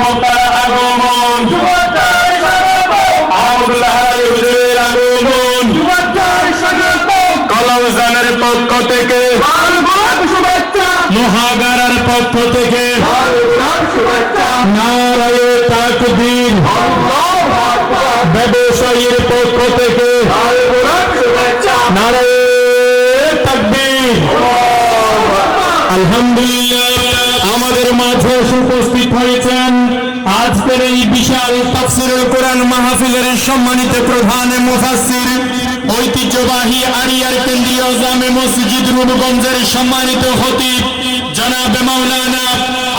মক্কার আগমন, যুবক জয় স্বাগতম, আব্দুল্লাহ হুজুরের আগমন, যুবক জয় স্বাগতম, কলমজানের পক্ষ থেকে লাল গোলাপ শুভেচ্ছা, মহাগারার পক্ষ থেকে লাল গোলাপ শুভেচ্ছা, নারায়ে তাকবীর, আল্লাহু আকবার, ব্যবসায়ীর পক্ষ থেকে লাল গোলাপ শুভেচ্ছা, নারায়ে তাকবীর, আলহামদুলিল্লাহ। আমাদের মাঝে উপস্থিত হয়েছেন আজকের এই বিশাল তাফসীরুল কোরআন মাহফিলের সম্মানিত প্রধান মুফাসসির, ঐতিহ্যবাহী আড়িয়ার কেন্দ্রীয় জামে মসজিদ রূপগঞ্জের সম্মানিত খতিব জনাব মাওলানা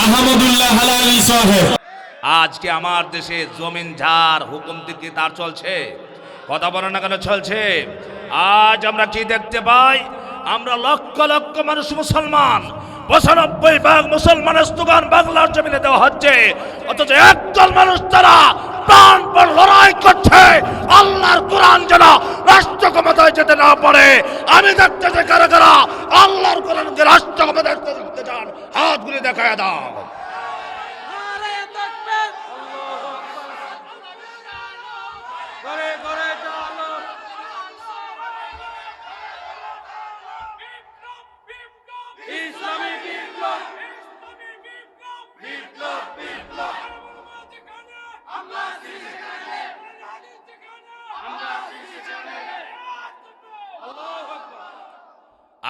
আহমদুল্লাহ হালালি সাহেব। আজকে আমার দেশে জমিন ঝাড় হুকুম দিকে তার চলছে, কথা বলেন না কেন চলছে? আজ আমরা কি দেখতে পাই? আমরা লক্ষ লক্ষ মানুষ মুসলমান, ৯৫% মুসলমানের স্লোগান বাংলার জমিনে দেওয়া হচ্ছে, অথচ একদল মানুষ তারা প্রাণপণ লড়াই করছে আল্লাহর কোরআন যেন রাষ্ট্র ক্ষমতায় যেতে না পারে। আমি দেখতে চাই কারা কারা আল্লাহর কোরআনকে রাষ্ট্র ক্ষমতায় দেখতে চান, হাতগুলি দেখায় দাও।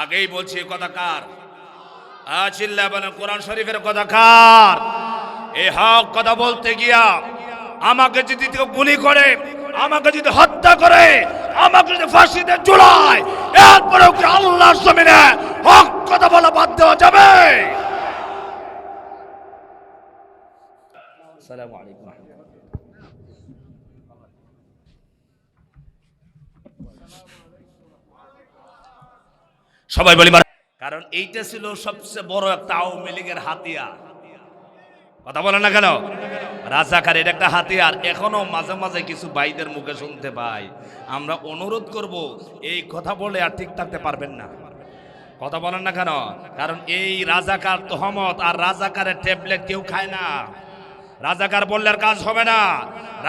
আগেই বলছি কথা কার? চিল্লা বলেন কোরআন শরীফের কথা কার? এই হক কথা বলতে গিয়া আমাকে যদি কেউ গুলি করে, আমাকে যদি হত্যা করে, আমাকে যদি ফাঁসিতে ঝুলায়, এরপরেও কি আল্লাহর জমিনে হক কথা বলা বাদ দেওয়া যাবে? আসসালামু আলাইকুম। সবাই বলি কারণ এইটা ছিল সবচেয়ে বড় একটা আওয়ামী লীগের হাতিয়ার, কথা বলেন না কেন? রাজাকার এটা একটা হাতিয়ার। এখনো মাঝে মাঝে কিছু ভাইদের মুখে শুনতে পাই। আমরা অনুরোধ করব, এই কথা বলে আর ঠিক থাকতে পারবেন না, কথা বলেন না কেন? কারণ এই রাজাকার তহমত আর রাজাকারের ট্যাবলেট কেউ খায় না। রাজাকার বললে আর কাজ হবে না।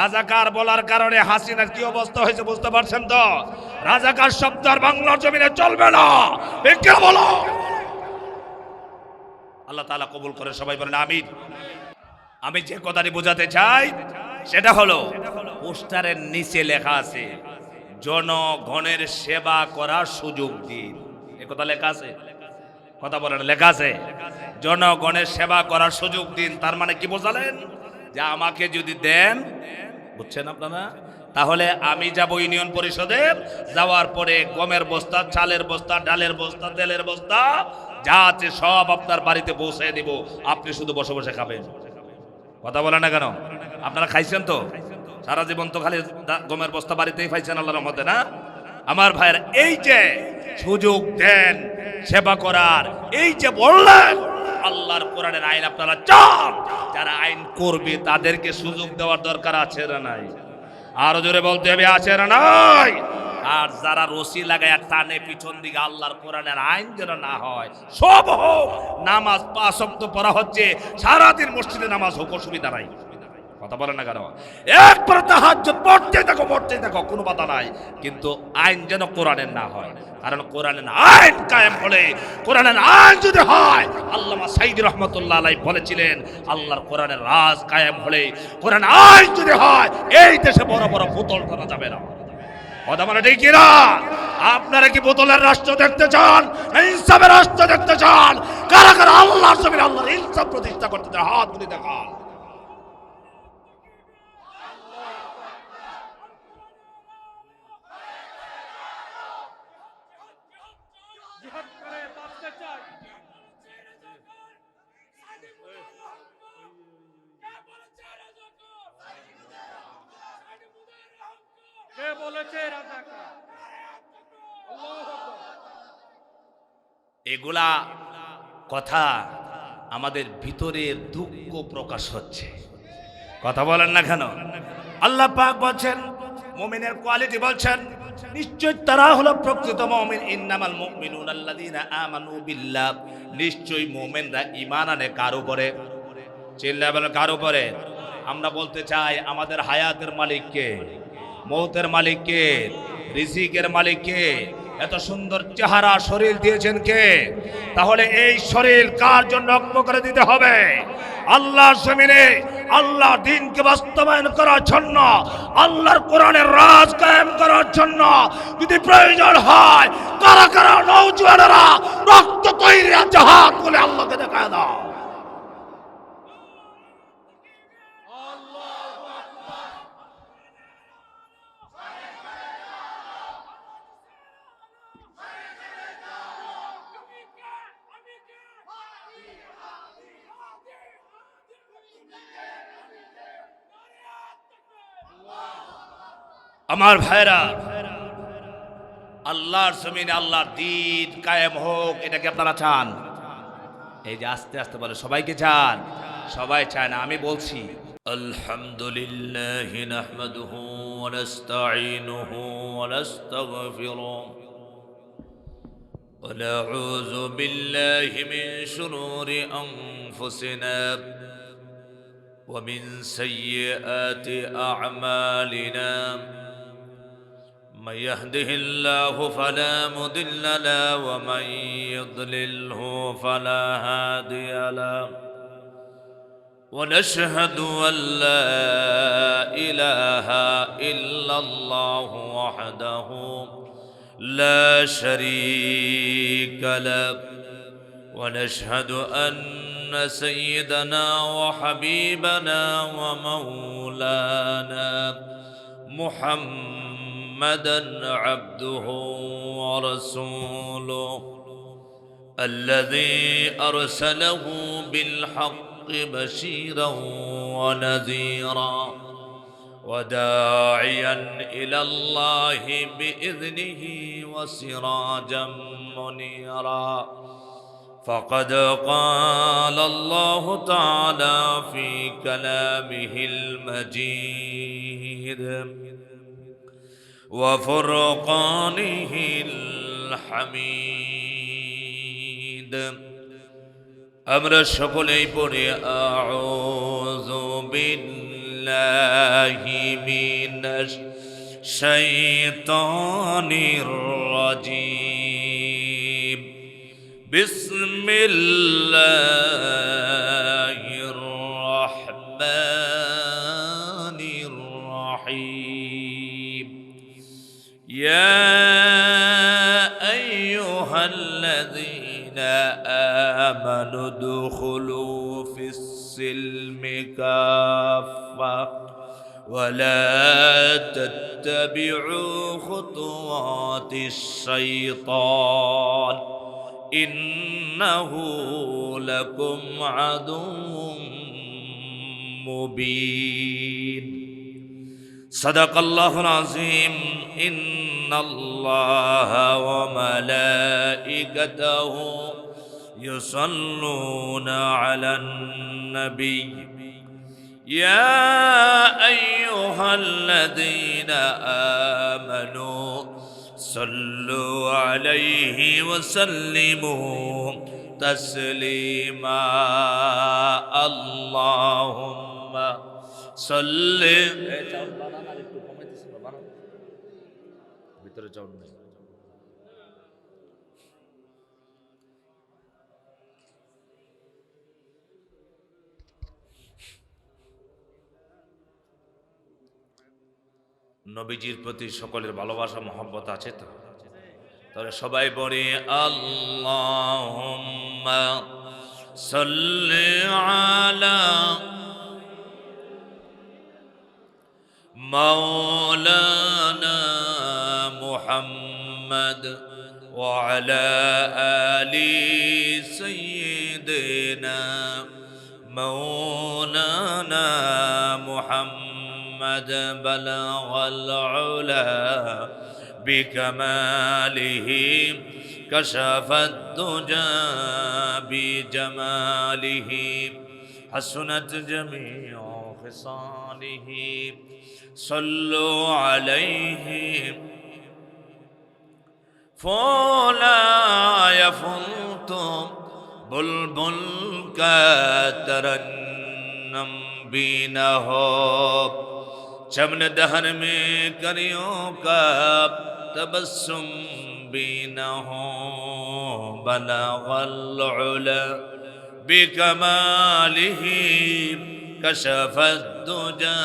রাজাকার বলার কারণে হাসিনার কি অবস্থা হয়েছে বুঝতে পারছেন তো? রাজাকার শব্দ আর বাংলার জমিনে চলবে না, কে বলো? আল্লাহ তাআলা কবুল করে, সবাই বলেন আমিন। আমি যে কথাটি বোঝাতে চাই সেটা হলো, পোস্টারের নিচে লেখা আছে জনগণের সেবা করার সুযোগ দিন। এ কথা লেখা আছে, কথা বলেন, লেখা আছে জনগণের সেবা করার সুযোগ দিন। তার মানে কি বোঝালেন? যে আমাকে যদি দেন, বুঝছেন আপনারা, তাহলে আমি যাব ইউনিয়ন পরিষদে, যাওয়ার পরে গমের বস্তা, চালের বস্তা, ডালের বস্তা, তেলের বস্তা যা আছে সব আপনার বাড়িতে পৌঁছে দিব, আপনি শুধু বসে বসে খাবেন। কথা বলেন না কেন? আপনারা খাইছেন তো? সারা জীবন তো খালি গমের বস্তা বাড়িতেই খাইছেন আল্লাহর রহমতে, না? আমার ভাইয়ের এই যে সুযোগ দেন সেবা করার, এই যে বললেন আল্লাহর কোরআনের আইন আপনারা চান, যারা আইন করবে তাদেরকে সুযোগ দেওয়ার দরকার আছে না নাই? আরো জোরে বলতে হবে, আছে না নাই? আর যারা রশি লাগায় টানে পিছন দিকে আল্লাহর কোরআনের আইন যেন না হয়, সব হোক। নামাজ ৫ ওয়াক্ত পড়া হচ্ছে, সারাদিন মসজিদে নামাজ হোক, অসুবিধা নাই, কথা বলেন না কেন? একবার তাহাজ্জুদ পড়তে থাকো, কোনো বাধা নাই, কিন্তু আইন যেন কোরআনের না হয়। কারণ কোরআনের আইন কায়েম হলে, কোরআনের আইন যদি হয়, আল্লামা সাইদি রহমতুল্লাহ আলাইহি বলেছিলেন, আল্লাহর কোরআনের রাজ কায়েম হলে, কোরআন আইন যদি হয়, এই দেশে বড় বড় বোতল টানা যাবে না। কথা বলে ঠিক কিনা? আপনারা কি বোতলের রাষ্ট্র দেখতে চান, ইনসাফের রাষ্ট্র দেখতে চান? কারা কারা আল্লাহর জমিনে আল্লাহর ইনসাফ প্রতিষ্ঠা করতে চান? হাত তুলে দেখান। এগুলা কথা আমাদের ভিতরের দুঃখ প্রকাশ হচ্ছে, কথা বলেন না কেন? আল্লাহ পাক বলছেন, মুমিনের কোয়ালিটি বলছেন, নিশ্চয় তারা হলো প্রকৃত মুমিন। ইন্নামাল মুমিনুনা আল্লাযীনা আমানু বিল্লাহ, নিশ্চয় মুমিনরা ঈমান আনে কার উপরে? চিল্লায় বলেন কার উপরে? আমরা বলতে চাই আমাদের হায়াতের মালিক কে, মৌতের মালিক কে, রিজিকের মালিক কে, এত সুন্দর চেহারা শরীর দিয়েছেন কে? তাহলে এই শরীর কার জন্য রক্ত করে দিতে হবে? আল্লাহর জমিনে আল্লাহ দ্বীনকে বাস্তবায়ন করার জন্য, আল্লাহর কোরআনের রাজ কায়েম করার জন্য যদি প্রয়োজন হয়, কারা কারা নওজোয়ানেরা রক্ত তৈরি আছে হাত বলে আল্লাহকে দেখায় দাও। আমার ভাইরা, আল্লাহর জমিনে আল্লাহর দ্বীন কায়েম হোক, এটাকে আপনারা চান? এই যে আস্তে আস্তে বলে সবাইকে চান, সবাই চায় না। আমি বলছি আলহামদুলিল্লাহ নাহমাদুহু ওয়া নাস্তাঈনুহু ওয়া নাস্তাগফিরুহু ওয়া নাউযু বিল্লাহি মিন শুরুরি আনফুসিনা ওয়া মিন সাইয়্যাতি আ'মালিনা। من يهده الله فلا مضل له ومن يضلله فلا هادي له ونشهد أن لا إله إلا الله وحده لا شريك له ونشهد أن سيدنا وحبيبنا ومولانا محمدًا عبده ورسوله الذي أرسله بالحق بشيرا ونذيرا وداعيا إلى الله بإذنه وسراجا منيرا. فقد قال الله تعالى في كلامه المجيد وفرقانه الحميد. আমরা সকলেই পড়ি আউযু বিল্লাহি মিনাশ শাইতানির রাজীম। বিসমিল্লাহির রাহমানির রাহিম। يا أيها الذين آمنوا ادخلوا في السلم كافة ولا تتبعوا خطوات الشيطان إنه لكم عدو مبين. صدق الله العظيم. إن الله وملائكته يصلون على النبي يا أيها الذين آمنوا صلوا عليه وسلموا تسليما. اللهم صل ভিতরে চাউন নাই। নবীজির প্রতি সকলের ভালোবাসা মহব্বত আছে তো? তাহলে সবাই বলি আল্লাহুম্মা সাল্লি আলা মাওলানা মুহাম্মদ ওয়া আলা আলি সাইয়্যিদিনা মাওলানা মুহাম্মদ বালাগাল উলা বিকামালিহি কাশাফাদ দুজা বিজামালিহি হাসুনাত জামিউ খিসালিহি সাল্লু আলাইহি فلا يفوت بلبل كترنم भी न हो चमन दहन में करियों का तबस्सुम भी न हो बलगल उला बिकमालिही कशफत दुजा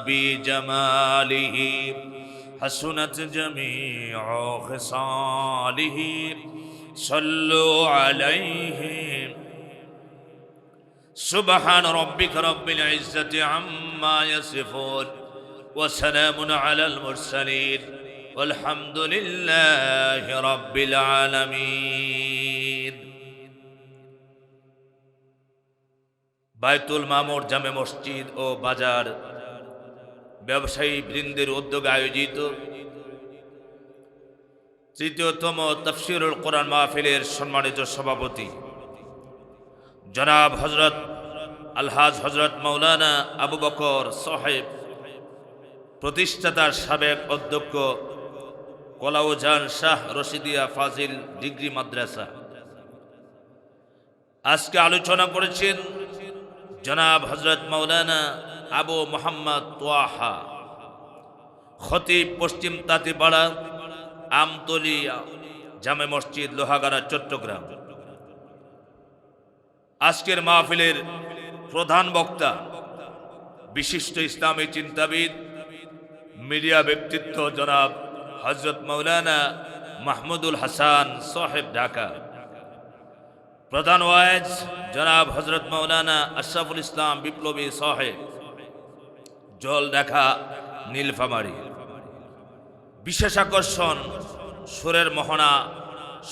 बिजमालिही हसनत जमीउ खिसालिही सल्लु अलैहि सुबहान रब्बिक रब्बिल इज्जति अम्मा यसिफून व सलामुन अलल मुरसलीन वल्हम्दुलिल्लाहि रब्बिल आलामीन। बायतुल मामुर জামে মসজিদ ও বাজার ব্যবসায়ী বৃন্দের উদ্যোগে আয়োজিত তৃতীয়তম তাফসীরুল কোরআন মাহফিলের সম্মানিত সভাপতি জনাব হযরত আলহাজ হযরত মাওলানা আবু বকর সাহেব, প্রতিষ্ঠাতার সাবেক অধ্যক্ষ কলাউজান শাহ রশিদিয়া ফাজিল ডিগ্রি মাদ্রাসা, আজকে আলোচনা করেছেন জনাব হযরত মাওলানা আবু মোহাম্মদ তোয়াহা, খতিব পশ্চিম তাঁতিপাড়া আমতলিয়া জামে মসজিদ লোহাগাড়া চট্টগ্রাম। আজকের মাহফিলের প্রধান বক্তা বিশিষ্ট ইসলামী চিন্তাবিদ মিডিয়া ব্যক্তিত্ব জনাব হযরত মাওলানা মাহমুদুল হাসান সাহেব ঢাকা। প্রধান ওয়াইজ জনাব হযরত মাওলানা আশরাফুল ইসলাম বিপ্লবী সাহেব জল ঢাকা নীলফামারী। বিশেষ আকর্ষণ সুরের মোহনা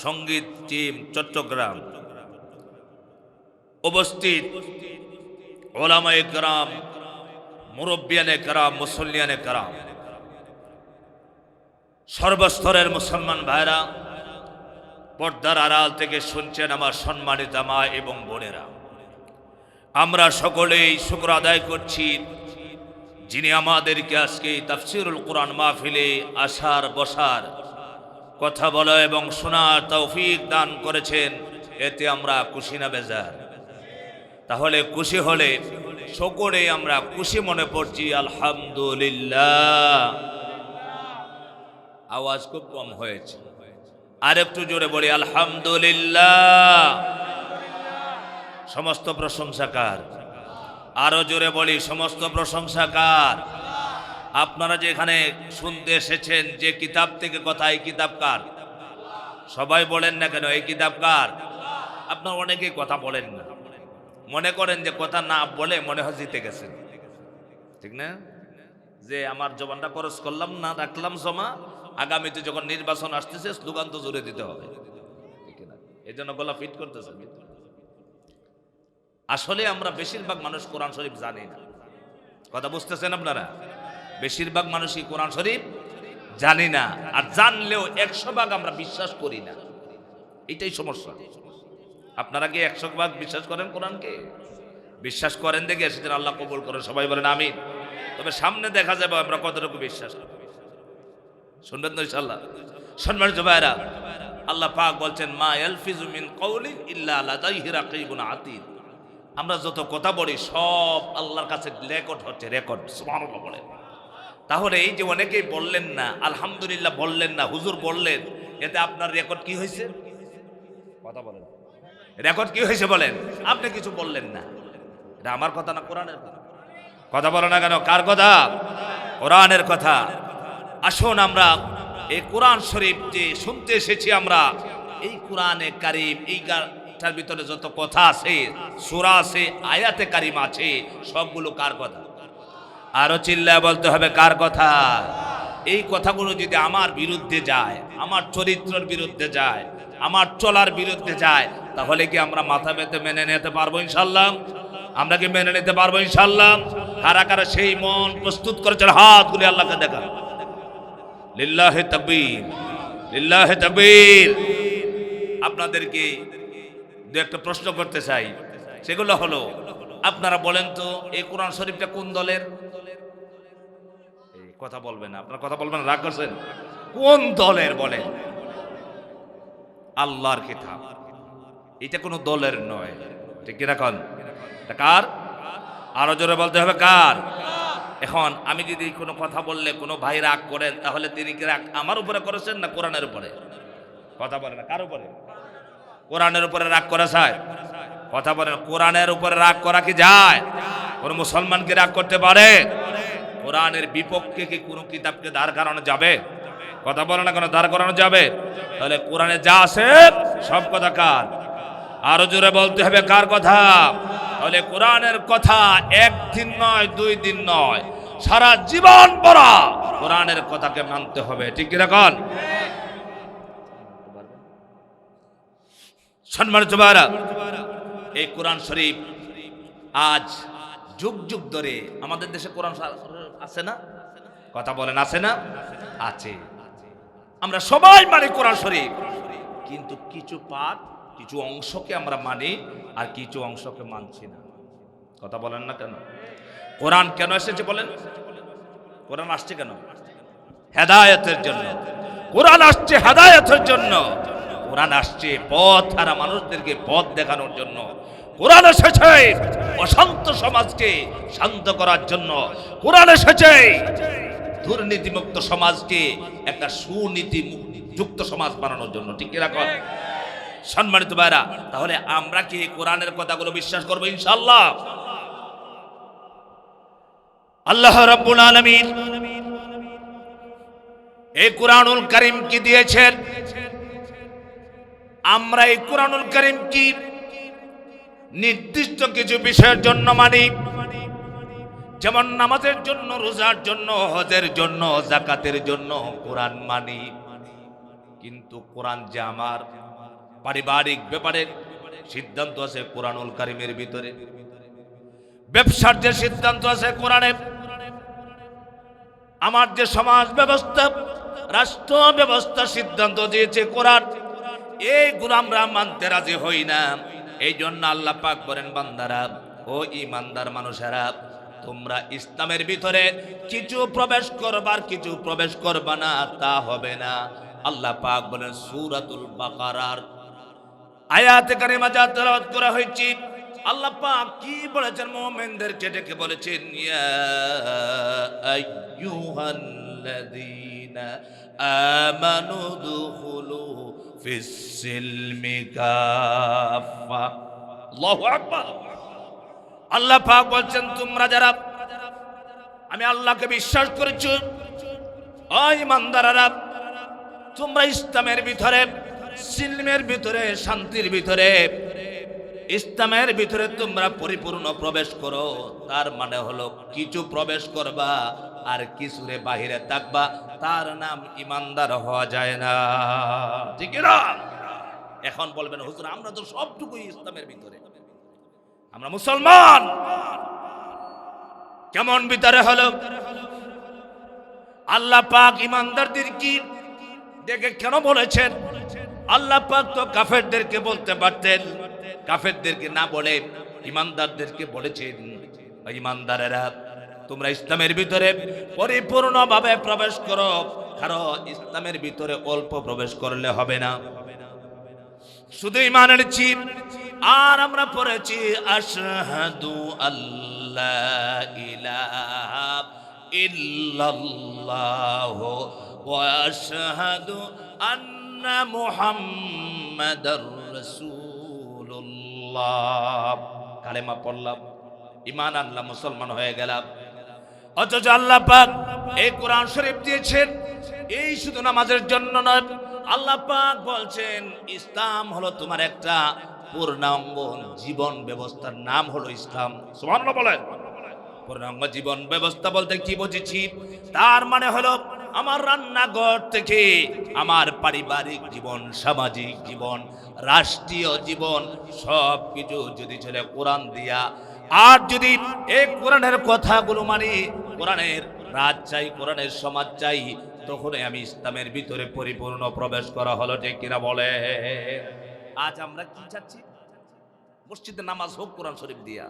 সঙ্গীত টিম চট্টগ্রাম। উপস্থিত ওলামায়ে কেরাম, মুরব্বিয়ানে কেরাম, মুসল্লিয়ানে কেরাম, সর্বস্তরের মুসলমান ভাইরা, পর্দার আড়াল থেকে শুনছেন আমার সম্মানিত মা এবং বোনেরা, আমরা সকলেই শুকর আদায় করছি যিনি আমাদেরকে আজকে তাফসীরুল কোরআন মাহফিলে আসার বসার, কথা বলা এবং শোনার তৌফিক দান করেছেন। এতে আমরা খুশি না বেজার? তাহলে খুশি হলে সকলে আমরা খুশি মনে পড়ছি আলহামদুলিল্লাহ। আওয়াজ খুব কম হয়েছে, আর একটু জোরে বলি আলহামদুলিল্লাহ। সমস্ত প্রশংসা কার? আরো জোরে বলি সমস্ত প্রশংসা কার? আপনারা যে এখানে শুনতে এসেছেন, যে কিতাব থেকে কথা, এই কিতাব কার? সবাই বলেন না কেন এই কিতাব কার? আপনারা অনেকেই কথা বলেন না, মনে করেন যে কথা না বলে মনে হয় জিতে গেছেন, ঠিক না? যে আমার জবানটা খরচ করলাম না, রাখলাম জমা, আগামীতে যখন নির্বাচন আসতেছে স্লোগান তো জোরে দিতে হবে, ঠিক না? এই জন্য গলা ফিট করতেছে। আসলে আমরা বেশিরভাগ মানুষ কোরআন শরীফ জানি না, কথা বুঝতেছেন আপনারা? বেশিরভাগ মানুষই কোরআন শরীফ জানি না, আর জানলেও 100 ভাগ আমরা বিশ্বাস করি না। এটাই সমস্যা। আপনারা কি 100 ভাগ বিশ্বাস করেন কোরআনকে? বিশ্বাস করেন দেখে সেদিন আল্লাহ কবুল করেন, সবাই বলেন আমিন। তবে সামনে দেখা যাবে আমরা কতটুকু বিশ্বাস করি, শুনবেন তো ইনশাআল্লাহ। সম্মানিত ভাইরা, আল্লাহ পাক বলছেন মা ইয়ালফিজু মিন কাউলিন ইল্লা লাদাইহি রাকিবুন আতীদ। আমরা যত কথা বলি সব আল্লাহর কাছে রেকর্ড হচ্ছে, রেকর্ড। সুবহানাল্লাহ বলেন। তাহলে এই যে অনেকেই বললেন না, আলহামদুলিল্লাহ বললেন না, হুজুর বললেন, এতে আপনার রেকর্ড কি হয়েছে? কথা বলেন, রেকর্ড কি হয়েছে বলেন? আপনি কিছু বললেন না, এটা আমার কথা না কোরআনের কথা? কথা বলো না কেন? কার কথা? কোরআনের কথা। আসুন আমরা এই কোরআন শরীফ যে শুনতে এসেছি, আমরা এই কোরআনে কারীম, এইটার ভিতরে যত কথা আছে, সূরা আছে, আয়াতে কারীম আছে, সবগুলো কার কথা? আরো চিল্লায় বলতে হবে কার কথা? এই কথাগুলো যদি আমার বিরুদ্ধে যায়, আমার চরিত্রের বিরুদ্ধে যায়, আমার চলার বিরুদ্ধে যায়, তাহলে কি আমরা মাথা পেতে মেনে নিতে পারবো ইনশাআল্লাহ? আমরা কি মেনে নিতে পারবো ইনশাআল্লাহ? কারা কারা সেই মন প্রস্তুত করেছেন হাতগুলি আল্লাহকে দেখান। লিল্লাহি তাকবীর, লিল্লাহি তাকবীর। আপনাদেরকে দু একটা প্রশ্ন করতে চাই, সেগুলো হলো, আপনারা বলেন তো এই কোরআন শরীফটা কোন দলের? কথা বলবেন না, আপনার কথা বলবেন, রাগ করছেন? কোন দলের বলেন? আল্লাহর কিতাব, এটা কোনো দলের নয়, ঠিক কিনা? কোন এটা কার? আরো জোরে বলতে হবে কার? এখন আমি যদি কোনো কথা বললে কোনো ভাই রাগ করেন, তাহলে তিনি কি রাগ আমার উপরে করেছেন না কোরআনের উপরে? কথা বলে না, কার উপরে? কোরআনের উপরে রাগ করা যায়? কথা বলেন, কোরআনের উপরে রাগ করা কি যায়? কোন মুসলমান কি রাগ করতে পারে? কোরআনের বিপক্ষে কি কোনো কিতাবকে দাঁড় করানো যাবে? কথা বলে না, কোনো দাঁড় করানো যাবে? তাহলে কোরআনে যা আছে সব কথা কার? আরো জোরে বলতে হবে কার কথা? তাহলে কোরআনের কথা একদিন নয়, 2 দিন নয়, সারা জীবন পড়া কোরআনের কথাকে মানতে হবে। ঠিক কি রাখুন? সম্মানিত ভাইরা, এই কোরআন শরীফ আজ যুগ যুগ ধরে আমাদের দেশে কোরআন আছে না? কথা বলেন, আছে না? আছে। আমরা সবাই মানি কোরআন শরীফ, কিন্তু কিছু পাঠ, কিছু অংশকে আমরা মানি আর কিছু অংশকে মানছি না। কথা বলেন না কেন? কোরআন কেন এসেছে বলেন? কোরআন আসছে কেন? হেদায়েতের জন্য। কোরআন আসছে হেদায়েতের জন্য। কোরআন আসছে পথ হারা মানুষদেরকে পথ দেখানোর জন্য। কোরআন এসেছে অশান্ত সমাজকে শান্ত করার জন্য। কোরআন এসেছে দুর্নীতিমুক্ত সমাজকে একটা সুনীতি যুক্ত সমাজ বানানোর জন্য। ঠিক কি রাখুন? সম্মানিত ভাইরা, তাহলে আমরা কি কোরআনের কথাগুলো বিশ্বাস করবো ইনশাআল্লাহ? আল্লাহ রাব্বুল আলামিন এই কুরআনুল কারীম কি দিয়েছেন? আমরা এই কুরআনুল কারীম কি নির্দিষ্ট কিছু বিষয়ের জন্য মানি, যেমন নামাজের জন্য, রোজার জন্য, হজের জন্য, যাকাতের জন্য কোরআন মানি। কিন্তু কোরআন যে আমার পারিবারিক ব্যাপারে সিদ্ধান্ত আছে কোরআনুল কারীমের ভিতরে, ব্যবসার যে সিদ্ধান্ত আছে কোরআনে, আমার যে সমাজ ব্যবস্থা, রাষ্ট্র ব্যবস্থা সিদ্ধান্ত দিয়েছে কোরআন, এইগুলো আমরা মানতে রাজি হই না। এই জন্য আল্লাহ পাক বলেন, বান্দারা ও ঈমানদার মানুষেরা, তোমরা ইসলামের ভিতরে কিছু প্রবেশ করবার, কিছু প্রবেশ করবা না, তা হবে না। আল্লাহ পাক বলেন সূরাতুল বাকারার আয়াতে কারিমা যা তেলাওয়াত করা হয়েছে, আল্লাহ পাক কি বলেছেন? মুমিনদেরকে ডেকে বলেছেন, ইয়া আইয়ুহাল্লাযীনা আমানু দুখুলু ফিস সিলমি কাফা। আল্লাহু আকবার। আল্লাহ পাক বলছেন, তোমরা যারা আমি আল্লাহকে বিশ্বাস করেছো, ও ঈমানদাররা, তোমরা ইসলামের ভিতরে, সিলমের ভিতরে, শান্তির ভিতরে, ইসলামের ভিতরে তোমরা পরিপূর্ণ প্রবেশ করো। তার মানে হলো কিছু প্রবেশ করবা আর কিছুরে বাহিরে থাকবা, তার নাম ঈমানদার হওয়া যায় না। ঠিক না? এখন বলবেন, হুজুর আমরা তো সবটুকুই ইসলামের ভিতরে, আমরা মুসলমান, কেমন ভিতরে হলো? আল্লাহ পাক ঈমানদারদের কি দেখে কেন বলেছেন? আল্লাহ পাক তো কাফেরদেরকে বলতে পারতেন, কাফেরদেরকে না বলে ঈমানদারদেরকে বলেছেন, ঈমানদারেরা তোমরা ইসলামের ভিতরে পরিপূর্ণভাবে প্রবেশ করো। কারণ ইসলামের ভিতরে অল্প প্রবেশ করলে হবে না, শুধু ঈমান এনেছি। আর আমরা পড়েছি আশহাদু আল্লা ইলাহা ইল্লাল্লাহু ওয়া আশহাদু আন্না মুহাম্মাদার রাসূলুল্লাহ। কালেমা পড়লাম, ঈমান আনলাম, মুসলমান হয়ে গেলাম। অথচ আল্লাহ পাক এই কোরআন শরীফ দিয়েছেন এই শুধু নামাজের জন্য নয়। আল্লাহ পাক বলছেন ইসলাম হলো তোমার একটা পূর্ণাঙ্গ জীবন ব্যবস্থার নাম হলো ইসলাম। সুবহানাল্লাহ বলেন। পূর্ণাঙ্গ জীবন ব্যবস্থা বলতে কি বুঝেছি? তার মানে হলো আমার রান্নাঘর থেকে আমার পারিবারিক জীবন, সামাজিক জীবন, রাষ্ট্রীয় জীবন সব কিছু যদি চলে কোরআন দিয়া, আর যদি এই কোরআনের কথাগুলো মানি, কোরআনের রাজ চাই, কোরআনের সমাজ চাই, তখনই আমি ইসলামের ভিতরে পরিপূর্ণ প্রবেশ করা হলো। ঠিক কিনা বলে? আজ আমরা কি চাচ্ছি? মসজিদে নামাজ হোক কোরআন শরীফ দিয়া।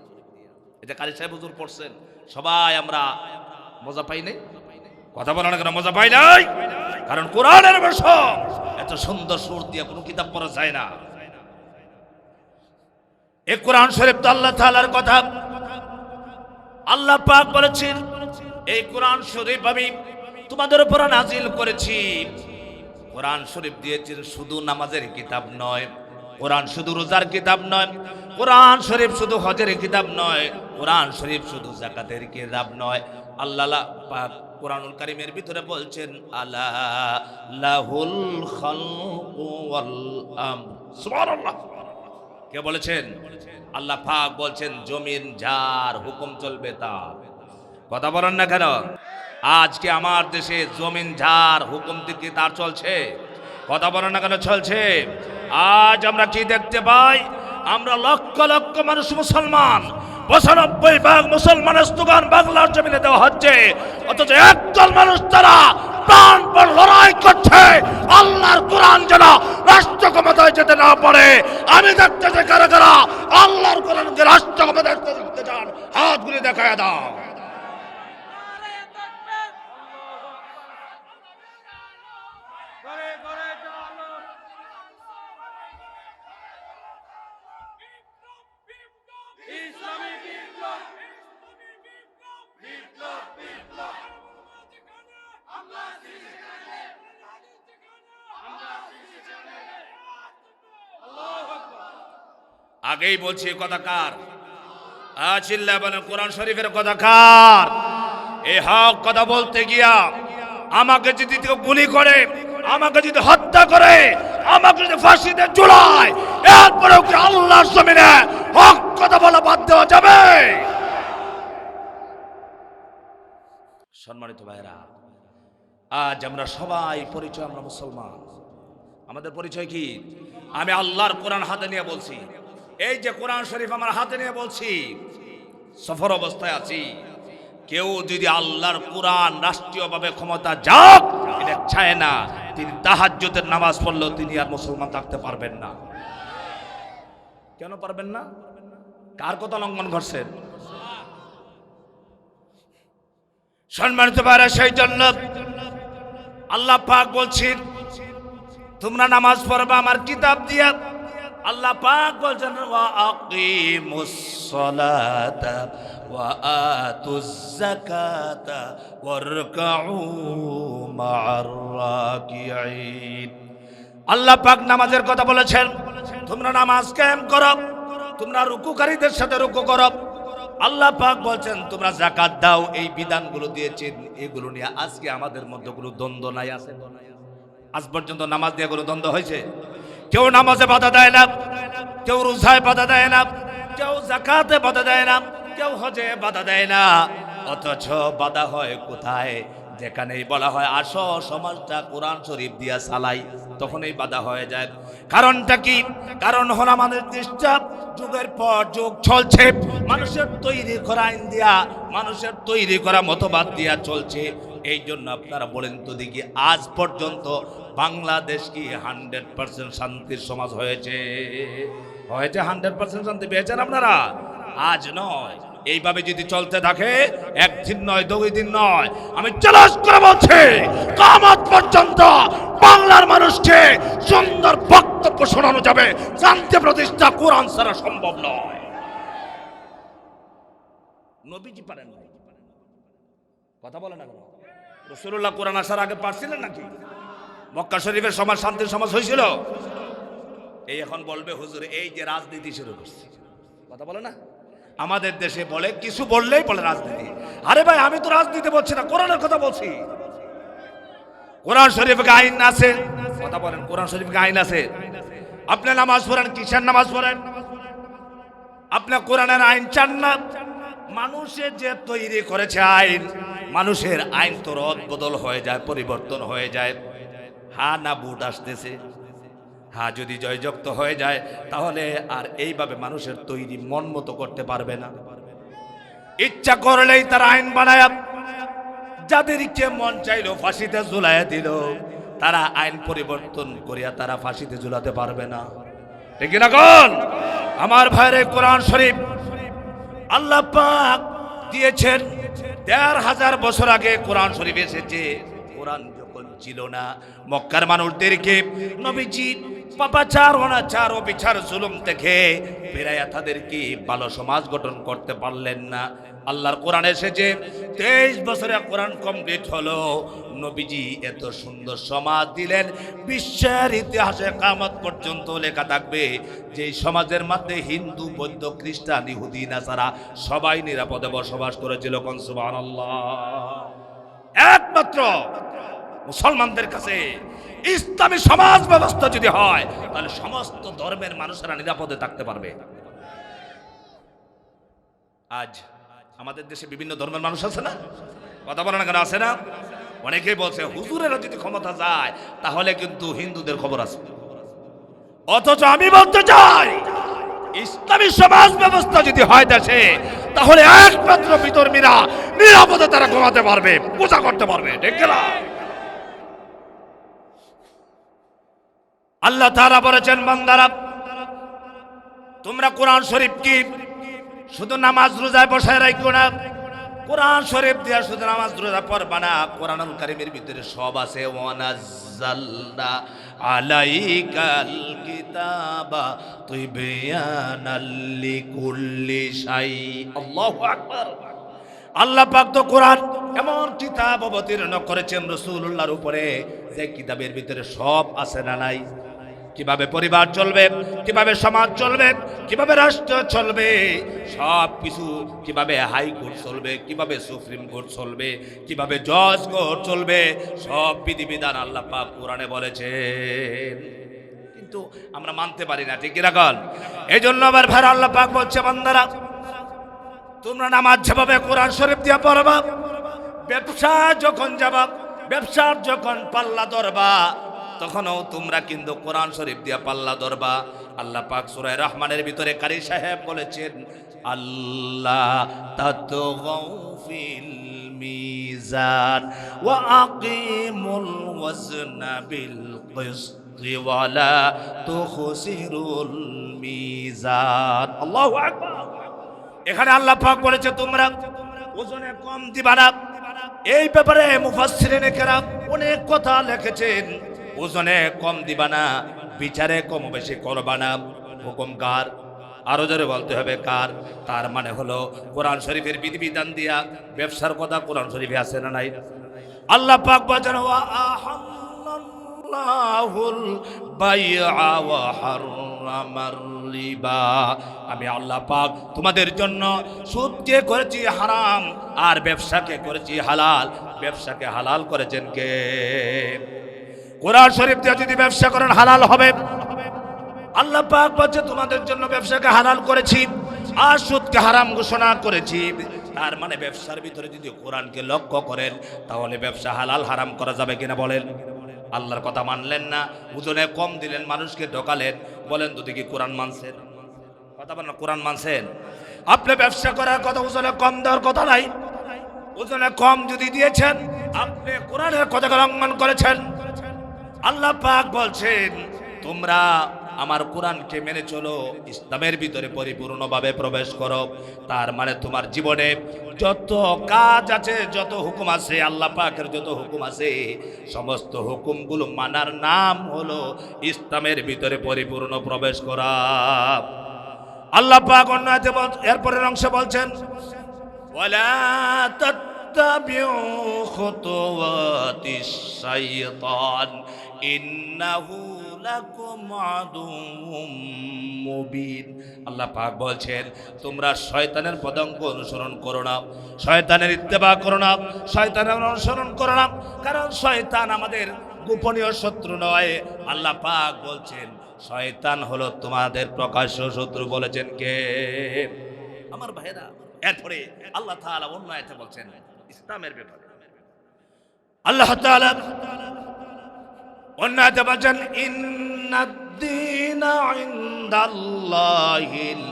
এটা কারি সাহেব হুজুর পড়ছেন, সবাই আমরা মজা পাই নাই। কথা বলা না কেন? মজা পাই নাই, কারণ কোরআনের ভাষা এত সুন্দর সুর দিয়ে কোনো কিতাব পড়া যায় না। এই কোরআন শরীফ তো আল্লাহ তাআলার কথা। আল্লাহ পাক বলেছেন এই কোরআন শরীফ আমি তোমাদের উপর নাজিল করেছি। কোরআন শরীফ দিয়েছেন শুধু নামাজের কিতাব নয়, কোরআন শুধু রোজার কিতাব নয়, কোরআন শরীফ শুধু হজের কিতাব নয়, কোরআন শরীফ শুধু যাকাতের কিতাব নয়। আল্লাহ পাক কোরআনুল কারীমের ভিতরে বলছেন আলা লাহুল খালকু ওয়াল আমর। সুবহানাল্লাহ। কে বলেছেন? আল্লাহ পাক বলছেন জমিন যার, হুকুম চলবে তার। কথা বলেন না কেন? আজকে আমার দেশে জমিন যার, হুকুম দিকে তার চলছে। কথা বলেন না কেন চলছে? আজ আমরা কি দেখতে পাই? আমরা লক্ষ লক্ষ মানুষ মুসলমান, ৯৫% মুসলমানের স্লোগান বাংলার জমিনে দেওয়া হচ্ছে, অথচ একদল মানুষ তারা প্রাণপণ লড়াই করছে আল্লাহর কোরআন যেন রাষ্ট্র ক্ষমতায় যেতে না পারে। আমি দেখতে চাই কারা কারা আল্লাহর কোরআনকে রাষ্ট্র ক্ষমতায় দেখতে চান, হাতগুলি দেখায় দাও। আগেই বলছি কথা কার? চিল্লা বলেন কোরআন শরীফের কথা কার? এই হক কথা বলতে গিয়া আমাকে যদি কেউ গুলি করে, আমাকে যদি হত্যা করে, আমাকে যদি ফাঁসিতে ঝুলায়, এরপরেও কি আল্লাহর জমিনে হক কথা বলা বাদ দেওয়া যাবে? সম্মানিত ভাইরা, আজ আমরা সবাই পরিচয়, আমরা মুসলমান। আমাদের পরিচয় কি? আমি আল্লাহর কোরআন হাতে নিয়ে বলছি, এই যে কোরআন শরীফ আমার হাতে নিয়ে বলছি, সফর অবস্থায় আছি। কেউ যদি আল্লাহর কোরআন রাষ্ট্রীয়ভাবে ক্ষমতা যাক এটা চায় না, তিনি তাহাজ্জুদের নামাজ পড়লেও তিনি আর মুসলমান থাকতে পারবেন না। কেন পারবেন না? কার কথা লঙ্ঘন করছেন? সম্মানিত ভাইরা, সেই জন্য আল্লাহ পাক বলছেন তোমরা নামাজ পড়বা আমার কিতাব দিয়া। আল্লাহ পাক বলছেন ওয়া আকিমুস সালাতা ওয়া আতুজ যাকাতা ওয়ারকাউ মা'আর রাকিঈন। আল্লাহ পাক নামাজের কথা বলেছেন, তোমরা নামাজ কায়েম করো, তোমরা রুকুকারীদের সাথে রুকু করো। আল্লাহ পাক বলছেন তোমরা যাকাত দাও। এই বিধানগুলো দিয়েছেন, এগুলো নিয়ে আজকে আমাদের মধ্যে কোনো দ্বন্দ্ব নাই। আছে? আজ পর্যন্ত নামাজ নিয়ে কোনো দ্বন্দ্ব হয়েছে? কেউ নামাজে বাধা দেয় না, কেউ রোজায় বাধা দেয় না, কেউ যাকাতে বাধা দেয় না, কেউ হজে বাধা দেয় না। অথচ বাধা হয় কোথায়? যেখানেই বলা হয় আসো সমাজটা কোরআন শরীফ দিয়া চালাই, তখনই বাধা হয়ে যায়। কারণটা কি? কারণ হলো আমাদের দেশটা যুগের পর যুগ চলছে মানুষের তৈরি করা আইন দিয়া, মানুষের তৈরি করা মতবাদ দিয়া চলছে। এই জন্য আপনারা বলেন তো দেখি, আজ পর্যন্ত বাংলাদেশ কি 100% শান্তির সমাজ হয়েছে? হয়েছে? 100% শান্তি পেয়েছেন আপনারা? আজ নয়। এইভাবে যদি চলতে থাকে একদিন নয়, 2 দিন নয়, আমি চ্যালেঞ্জ করে বলছি কিয়ামত পর্যন্ত বাংলার মানুষকে সুন্দর বক্তব্য শোনানো যাবে, শান্তি প্রতিষ্ঠা কোরআন ছাড়া সম্ভব নয়। নবীজি পারেন না, কথা বলে না কেন? রাসূলুল্লাহ কোরআন আসার আগে পারছিলেন নাকি? মক্কা শরীফের সমাজ শান্তির সমাজ হয়েছিল? এই এখন বলবে হুজুর এই যে রাজনীতি শুরু করছে, কথা বলে না? আমাদের দেশে বলে কিছু বললেই বলে রাজনীতি। আরে ভাই আমি তো রাজনীতি বলছি না, কোরআনের কথা বলছি। কোরআন শরীফে আইন আছে, কথা বলেন, কোরআন শরীফে আইন আছে। আপনি নামাজ পড়েন, কিসের নামাজ পড়েন? আপনি কোরআনের আইন চান না? মানুষের যে তৈরি করেছে আইন, মানুষের আইন তো রদ বদল হয়ে যায়, পরিবর্তন হয়ে যায়। হ্যাঁ না ভোট আসতেছে, হ্যাঁ যদি জয়যুক্ত হয়ে যায় তাহলে আর এইভাবে মানুষের তৈরি মন মতো করতে পারবে না। ইচ্ছা করলেই তারা আইন বানায়, যাদেরকে মন চাইলো ফাঁসিতে ঝুলাইয়া দিল, তারা আইন পরিবর্তন করিয়া তারা ফাঁসিতে ঝুলাতে পারবে না। ঠিক না কোন? আমার ভাইরে কোরআন শরীফ আল্লাহ পাক দিয়েছেন ১৫০০ বছর আগে কোরআন শরীফ এসেছে। কোরআন যখন ছিল না। মক্কার মানুষদেরকে নবীজি পাপাচার অনাচার ও বিচার জুলুম থেকে ফেরাইয়া তাদেরকে ভালো সমাজ গঠন করতে পারলেন না। আল্লাহর কোরআন এসেছে, 23 বছরে কোরআন কমপ্লিট হলো, নবীজি এত সুন্দর সমাজ দিলেন, বিশ্বের ইতিহাসে কিয়ামত পর্যন্ত লেখা থাকবে যে সমাজের মধ্যে হিন্দু, বৌদ্ধ, খ্রিস্টান, ইহুদি, নাসারা সবাই নিরাপদে বসবাস করেছিল। কোন সুবহানাল্লাহ। একমাত্র মুসলমানদের কাছে ইসলামী সমাজ ব্যবস্থা যদি হয় তাহলে সমস্ত ধর্মের মানুষেরা নিরাপদে থাকতে পারবে। আজ আমাদের দেশে বিভিন্ন ধর্মের মানুষ আছে না, কথা বলে না কেন, আছে না? অনেকেই বলছে হুজুরেরা যদি ক্ষমতা যায় তাহলে কিন্তু হিন্দুদের খবর আছে। অথচ আমি বলতে চাই ইসলামী সমাজ ব্যবস্থা যদি হয় দেশে তাহলে একমাত্র বিধর্মীরা নিরাপদে তারা ঘুমাতে পারবে, পূজা করতে পারবে, ঠিক না? আল্লাহ তাআলা বলেছেন, বান্দারা তোমরা কোরআন শরীফ কি শুধু নামাজ রোজায় বসায় রাখো না, কোরআন শরীফ দিয়া শুধু নামাজ রোজা পড়বা না, কোরআনুল কারীমের ভিতরে সব আছে। ওয়ানাজ্জালনা আলাইকাল কিতাবা তিবয়ানাল লিকুল্লি শাই। আল্লাহু আকবার। আল্লাহ পাক তো কোরআন এমন কিতাব অবতীর্ণ করেছেন রাসূলুল্লাহর উপরে যে কিতাবের ভিতরে সব আছে না নাই? কিভাবে পরিবার চলবে, কিভাবে সমাজ চলবে, কিভাবে রাষ্ট্র চলবে, সব কিছু, কিভাবে হাইকোর্ট চলবে, কিভাবে সুপ্রিম কোর্ট চলবে, কিভাবে জজ কোর্ট চলবে, সব বিধিবিধান আল্লাহ পাক কোরআনে বলেছেন। কিন্তু আমরা মানতে পারি না, ঠিক রাখুন। এই জন্য আবার ভাই আল্লাহ পাক বলছে, বান্দারা তোমরা নামাজ যেভাবে কোরআন শরীফ দিয়ে পড়বা, ব্যবসা যখন যাবা, ব্যবসার যখন পাল্লা ধরবা তখনও তোমরা কিন্তু কোরআন শরীফ দিয়ে পাল্লা ধরবা। আল্লাহ পাক সূরা রহমানের ভিতরে কারি সাহেব বলেছেন, আল্লাহ তাতগাউ ফিল মিজান ওয়া আকিমুল ওয়াজনা বিল কিসতি ওয়া লা তুখসিরুল মিজান। আল্লাহু আকবার। এখানে আল্লাহ পাক বলেছে তোমরা ওজনে কম দিবা না। এই ব্যাপারে মুফাসসিরিনে কেরাম অনেক কথা লিখেছেন। ওজনে কম দিবা না, বিচারে কম বেশি করবা না। হুকুম কার? আরো জোরে বলতে হবে কার? তার মানে হলো কোরআন শরীফের বিধিবিধান দিয়া ব্যবসার কথা কোরআন শরীফে আছে না নাই? আল্লাহ পাক বলেন, ওয়া আহাল্লাহুল বাইআ ওয়া হারামার রিবা। আমি আল্লাহ পাক তোমাদের জন্য সুদকে করেছি হারাম আর ব্যবসাকে করেছি হালাল। ব্যবসাকে হালাল করেছেন কে? কোরআন শরীফ দিয়ে যদি ব্যবসা করেন হালাল হবে। আল্লাহ পাক বলছে তোমাদের জন্য ব্যবসাকে হালাল করেছি আর সুদকে হারাম ঘোষণা করেছি। তার মানে ব্যবসার ভিতরে যদি কোরআনকে লক্ষ্য করেন তাহলে ব্যবসা হালাল হারাম করা যাবে কিনা বলেন? আল্লাহর কথা মানলেন না, ওজনে কম দিলেন, মানুষকে ঢোকালেন। বলেন তো দেখি কোরআন মানছেন? কথা বলেন, কোরআন মানছেন? আপনি ব্যবসা করার কথা, ওজনে কম দেওয়ার কথা নাই। ওজনে কম যদি দিয়েছেন আপনি কোরআনের কথাকে লঙ্ঘন করেছেন। আল্লাহ পাক বলছেন তোমরা আমার কোরআনকে মেনে চলো, ইসলামের ভিতরে পরিপূর্ণভাবে প্রবেশ করো। তার মানে তোমার জীবনে যত কাজ আছে, যত হুকুম আছে, আল্লাহ পাকের যত হুকুম আছে, সমস্ত হুকুমগুলো মানার নাম হলো ইসলামের ভিতরে পরিপূর্ণ প্রবেশ করা। আল্লাহ পাক অন্য আয়াতে এরপরের অংশে বলছেন, ওয়ালা তাত্তাবিউ খুতুওয়াতিশ শাইতান ইন্নাহু লাকুম আদুউম মুবিন। আল্লাহ পাক বলছেন তোমরা শয়তানের পদাঙ্ক অনুসরণ করো না, শয়তানের ইত্তেবা করো না, শয়তানের অনুসরণ করো না, কারণ শয়তান আমাদের গোপনীয় শত্রু নয়। আল্লাহ পাক বলছেন শয়তান হলো তোমাদের প্রকাশ্য শত্রু। বলেছেন কে? আমার ভাইরা। এরপরে আল্লাহ তাআলা অন্য আয়াতে বলছেন ইসলামের ব্যাপারে। আল্লাহ তাআলা অন্য আয়াতে বলছেন ইন্নাদ-দীনা ইনদাল্লাহিল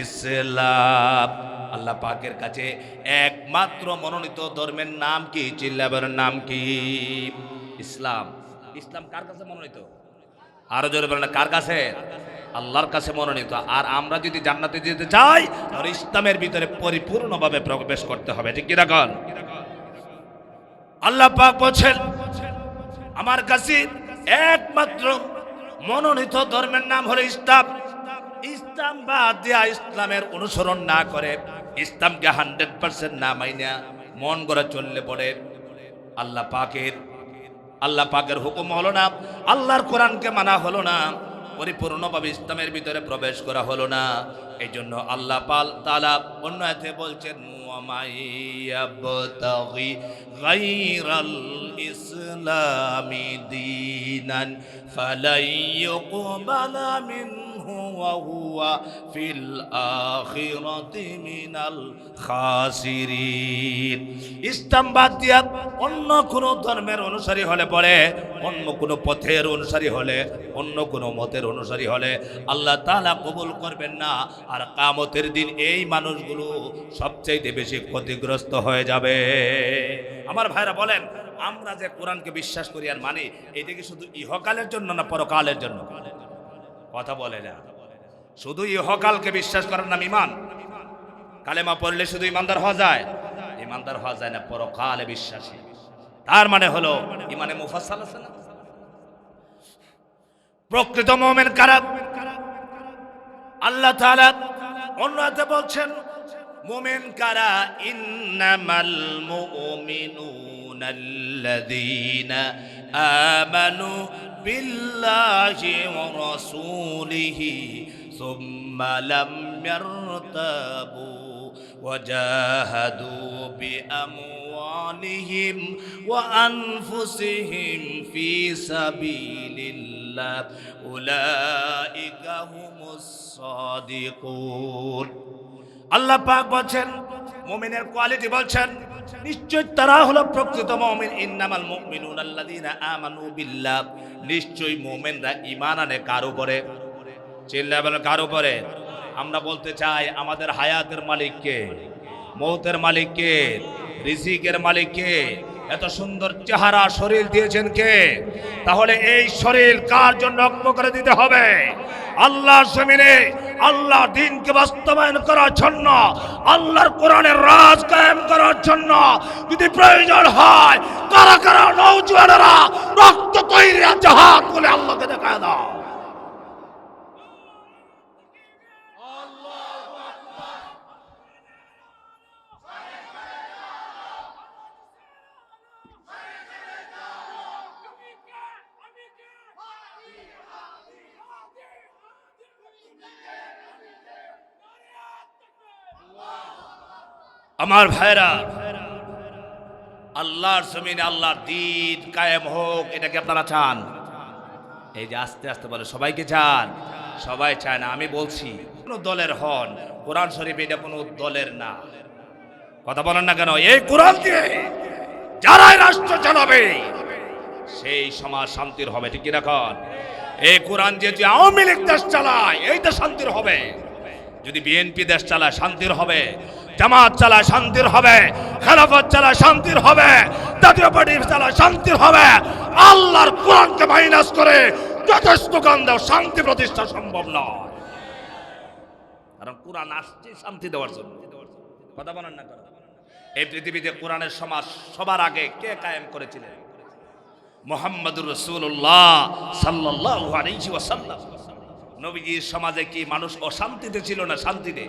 ইসলাম। আল্লাহ পাকের কাছে একমাত্র মনোনীত ধর্মের নাম কি? চিল্লাবার নাম কি? ইসলাম। ইসলাম কার কাছে মনোনীত? আরো জোরে বলেন, কার কাছে? আল্লাহর কাছে মনোনীত। আর আমরা যদি জান্নাতে যেতে চাই তাহলে ইসলামের ভিতরে পরিপূর্ণভাবে প্রবেশ করতে হবে, ঠিক কি রাখুন? আল্লাহ পাক বলেন আমার কাছে একমাত্র মনোনীত ধর্মের নাম হলো ইসলাম। ইসলাম বাদ দিয়া ইসলামের অনুসরণ না করে, ইসলামকে 100% না মাইনা মন করে চললে পড়ে আল্লাহ পাকের হুকুম হলো না, আল্লাহর কোরআনকে মানা হলো না, পরিপূর্ণভাবে ইসলামের ভিতরে প্রবেশ করা হলো না। এই জন্য আল্লাহ তাআলা অন্য আয়াতে বলছেন, ওয়ামাইয়াবতাগি গায়রাল ইসলামি দীনান ফালাই ইউকবালা মিনহু ওয়া হুয়া ফিল আখিরাতি মিনাল খাসিরিন। ইসলাম বাদ দিয়া অন্য কোন ধর্মের অনুসারী হলে পরে, অন্য কোন পথের অনুসারী হলে, অন্য কোন মতের অনুসারী হলে আল্লাহ তাআলা কবুল করবেন না। আর কিয়ামতের দিন এই মানুষগুলো সবচেয়ে বেশি ক্ষতিগ্রস্ত হয়ে যাবে। আমার ভাইরা বলেন, আমরা যে কোরআনকে বিশ্বাস করি আর মানি, এটা কি শুধু ইহকালের জন্য না পরকালের জন্য? কথা বলে না। শুধু ইহকালকে বিশ্বাস করার নাম ঈমান? কালেমা পড়লে শুধু ইমানদার হওয়া যায়? ইমানদার হওয়া যায় না, পরকালে বিশ্বাসী। তার মানে হলো ইমানে মুফাসসাল আছে না? প্রকৃত মুমিন কারা? আল্লাহ তাআলা অন্য আয়াতে বলছেন, মুমিন কারা? ইন্নামাল মুমিনুনা আল্লাযীনা আমানু বিল্লাহি ওয়া রাসূলিহি সুম্মা লাম ইয়ারতাবু ওয়াজাহাদু বিআমওয়ালিহিম ওয়া আনফুসিহিম ফি সাবিলিল্লাহ উলাইকা হুমুস সাদিকুন। আল্লাহ পাক বলছেন, মুমিনের কোয়ালিটি বলছেন, নিশ্চয় তারা হলো প্রকৃত মুমিন। ইন্নামাল মুমিনুনা আল্লাযীনা আমানু বিল্লাহ, নিশ্চয় মুমিনরা ঈমান আনে কার উপরে? চিল্লায় বলেন, কার উপরে? আমরা বলতে চাই, আমাদের হায়াতের মালিক কে? মৌতের মালিক কে? রিজিকের মালিক কে? এত সুন্দর চেহারা শরীর দিয়েছেন কে? তাহলে এই শরীর কার জন্য রক্ত করে দিতে হবে? আল্লাহর জমিনে আল্লাহ দ্বীনকে বাস্তবায়ন করার জন্য, আল্লাহর কোরআনের রাজ কায়েম করার জন্য যদি প্রয়োজন হয়, কারা কারা নওজোয়ানেরা রক্ত তৈরি আছে হাত বলে আল্লাহকে দেখায় দাও। আমার ভাইরা, আল্লাহর জমিনে আল্লাহর দ্বীন কায়েম হোক, এটাকে আপনারা চান? এই যে আস্তে আস্তে বলে, সবাইকে চান? সবাই চায় না। আমি বলছি, কোন দলের হন, কোরআন শরীফ এটা কোনো দলের না। কথা বলেন না কেন? এই কোরআন দিয়ে যারাই রাষ্ট্র চালাবে সেই সমাজ শান্তির হবে, ঠিক কিনা কন? এই কোরআন দিয়ে যে আওয়ামী লীগ দেশ চালায়, এইটা শান্তির হবে। যদি বিএনপি দেশ চালায়, শান্তির হবে। জামাত চালায়, শান্তির হবে। খেলাফত চালায়, শান্তির হবে। জাতীয় পার্টি চালায়, শান্তির হবে। আল্লাহর কোরআনকে মাইনাস করে যত স্লোগান দাও, শান্তি প্রতিষ্ঠা সম্ভব নয়। কারণ কোরআন আসছে শান্তি দেওয়ার জন্য। কথা বলেন না কেন? এই পৃথিবীতে কোরআনের সমাজ সবার আগে কে কায়েম করেছিলেন? মুহাম্মদুর রাসূলুল্লাহ সাল্লাল্লাহু আলাইহি ওয়াসাল্লাম। নবীজির সমাজে কি মানুষ অশান্তিতে ছিল না শান্তিতে?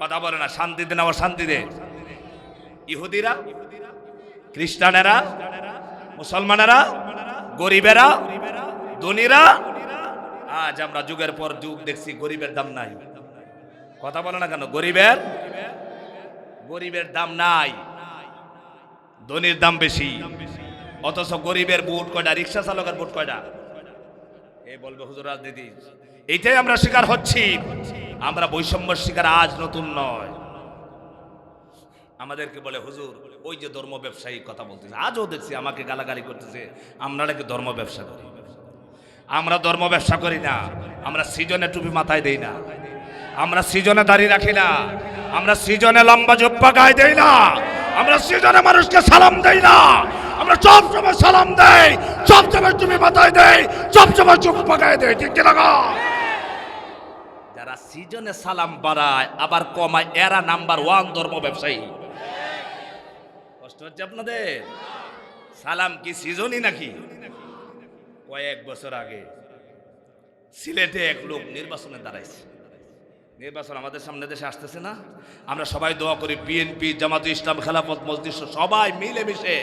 কথা বলে না, শান্তিতে না অশান্তিতে? ইহুদিরা, খ্রিস্টানেরা, মুসলমানেরা, গরিবেরা, ধনীরা। আজ আমরা যুগের পর যুগ দেখছি গরিবের দাম নাই। কথা বলে না কেন? গরিবের দাম নাই, ধনীর দাম বেশি। অথচ গরিবের বুট কয়টা, রিক্সা চালকের বুট কয়টা? এই বলবে হুজুর রাজনীতি। এইটাই আমরা শিকার হচ্ছি। আমরা বৈষম্যের শিকার আজ নতুন নয়। আমাদেরকে বলে হুজুর ওই যে ধর্ম ব্যবসায়ী কথা বলতেছে, আজও দেখছি আমাকে গালাগালি করতেছে, আমরা নাকি ধর্ম ব্যবসা করি। আমরা ধর্ম ব্যবসা করি না। আমরা সৃজনে টুপি মাথায় দেই না, আমরা সৃজনে দাঁড়িয়ে রাখি না, আমরা সৃজনে লম্বা জুব্বা গায়ে দেই না, আমরা সৃজনে মানুষকে সালাম দেই না। আমরা সব সময় সালাম দেই, সব সময় টুপি মাথায় দেই, সব সময় জুব্বা গায়ে দেই, ঠিক কিনা? যারা সৃজনে সালাম বাড়ায় আবার কমায়, এরা নাম্বার 1 ধর্ম ব্যবসায়ী। কষ্ট হচ্ছে আপনাদের? সালাম কি সৃজনই নাকি? কয়েক বছর আগে সিলেটে এক লোক নির্বাচনে দাঁড়াইছে। নির্বাচন আমাদের সামনে দেশে আসতেছে না, আমরা সবাই দোয়া করি বিএনপি, জামাতে ইসলাম, খেলাফত মজলিস সবাই মিলেমিশে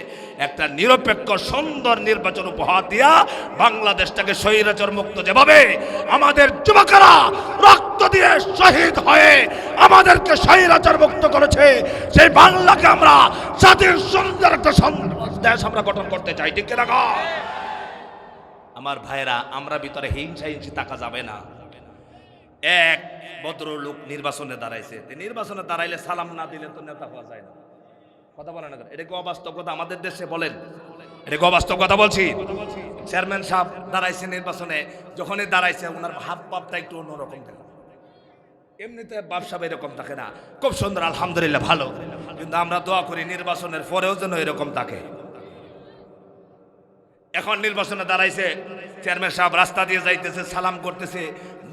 একটা নিরপেক্ষ সুন্দর নির্বাচন উপহার দিয়া বাংলাদেশটাকে স্বৈরাচার মুক্ত, যেভাবে আমাদের যুবকেরা রক্ত দিয়ে শহীদ হয়ে আমাদেরকে স্বৈরাচার মুক্ত করেছে, সেই বাংলাকে আমরা স্বাধীন সুন্দর একটা দেশ আমরা গঠন করতে চাই। ঠিক কিনা গো? আমার ভাইরা, আমরা ভিতরে হিংসা হিংসি থাকা যাবে না। এক ভদ্রলোক নির্বাচনে দাঁড়াইছে, নির্বাচনে দাঁড়াইলে সালাম না দিলে তো নেতা হওয়া যায় না। কথা বলেন না, এটা কি অবাস্তব কথা? আমাদের দেশে বলেন, এটা কি অবাস্তব কথা বলছি? চেয়ারম্যান সাহেব দাঁড়াইছে নির্বাচনে, যখনই দাঁড়াইছে ওনার হাব পাপটা একটু অন্যরকম থাকে। এমনিতে ব্যবসা এরকম থাকে না, খুব সুন্দর আলহামদুলিল্লাহ ভালো, কিন্তু আমরা দোয়া করি নির্বাচনের পরেও যেন এরকম থাকে। এখন নির্বাচনে দাঁড়াইছে, চেয়ারম্যান সাহেব রাস্তা দিয়ে যাইতেছে, সালাম করতেছে,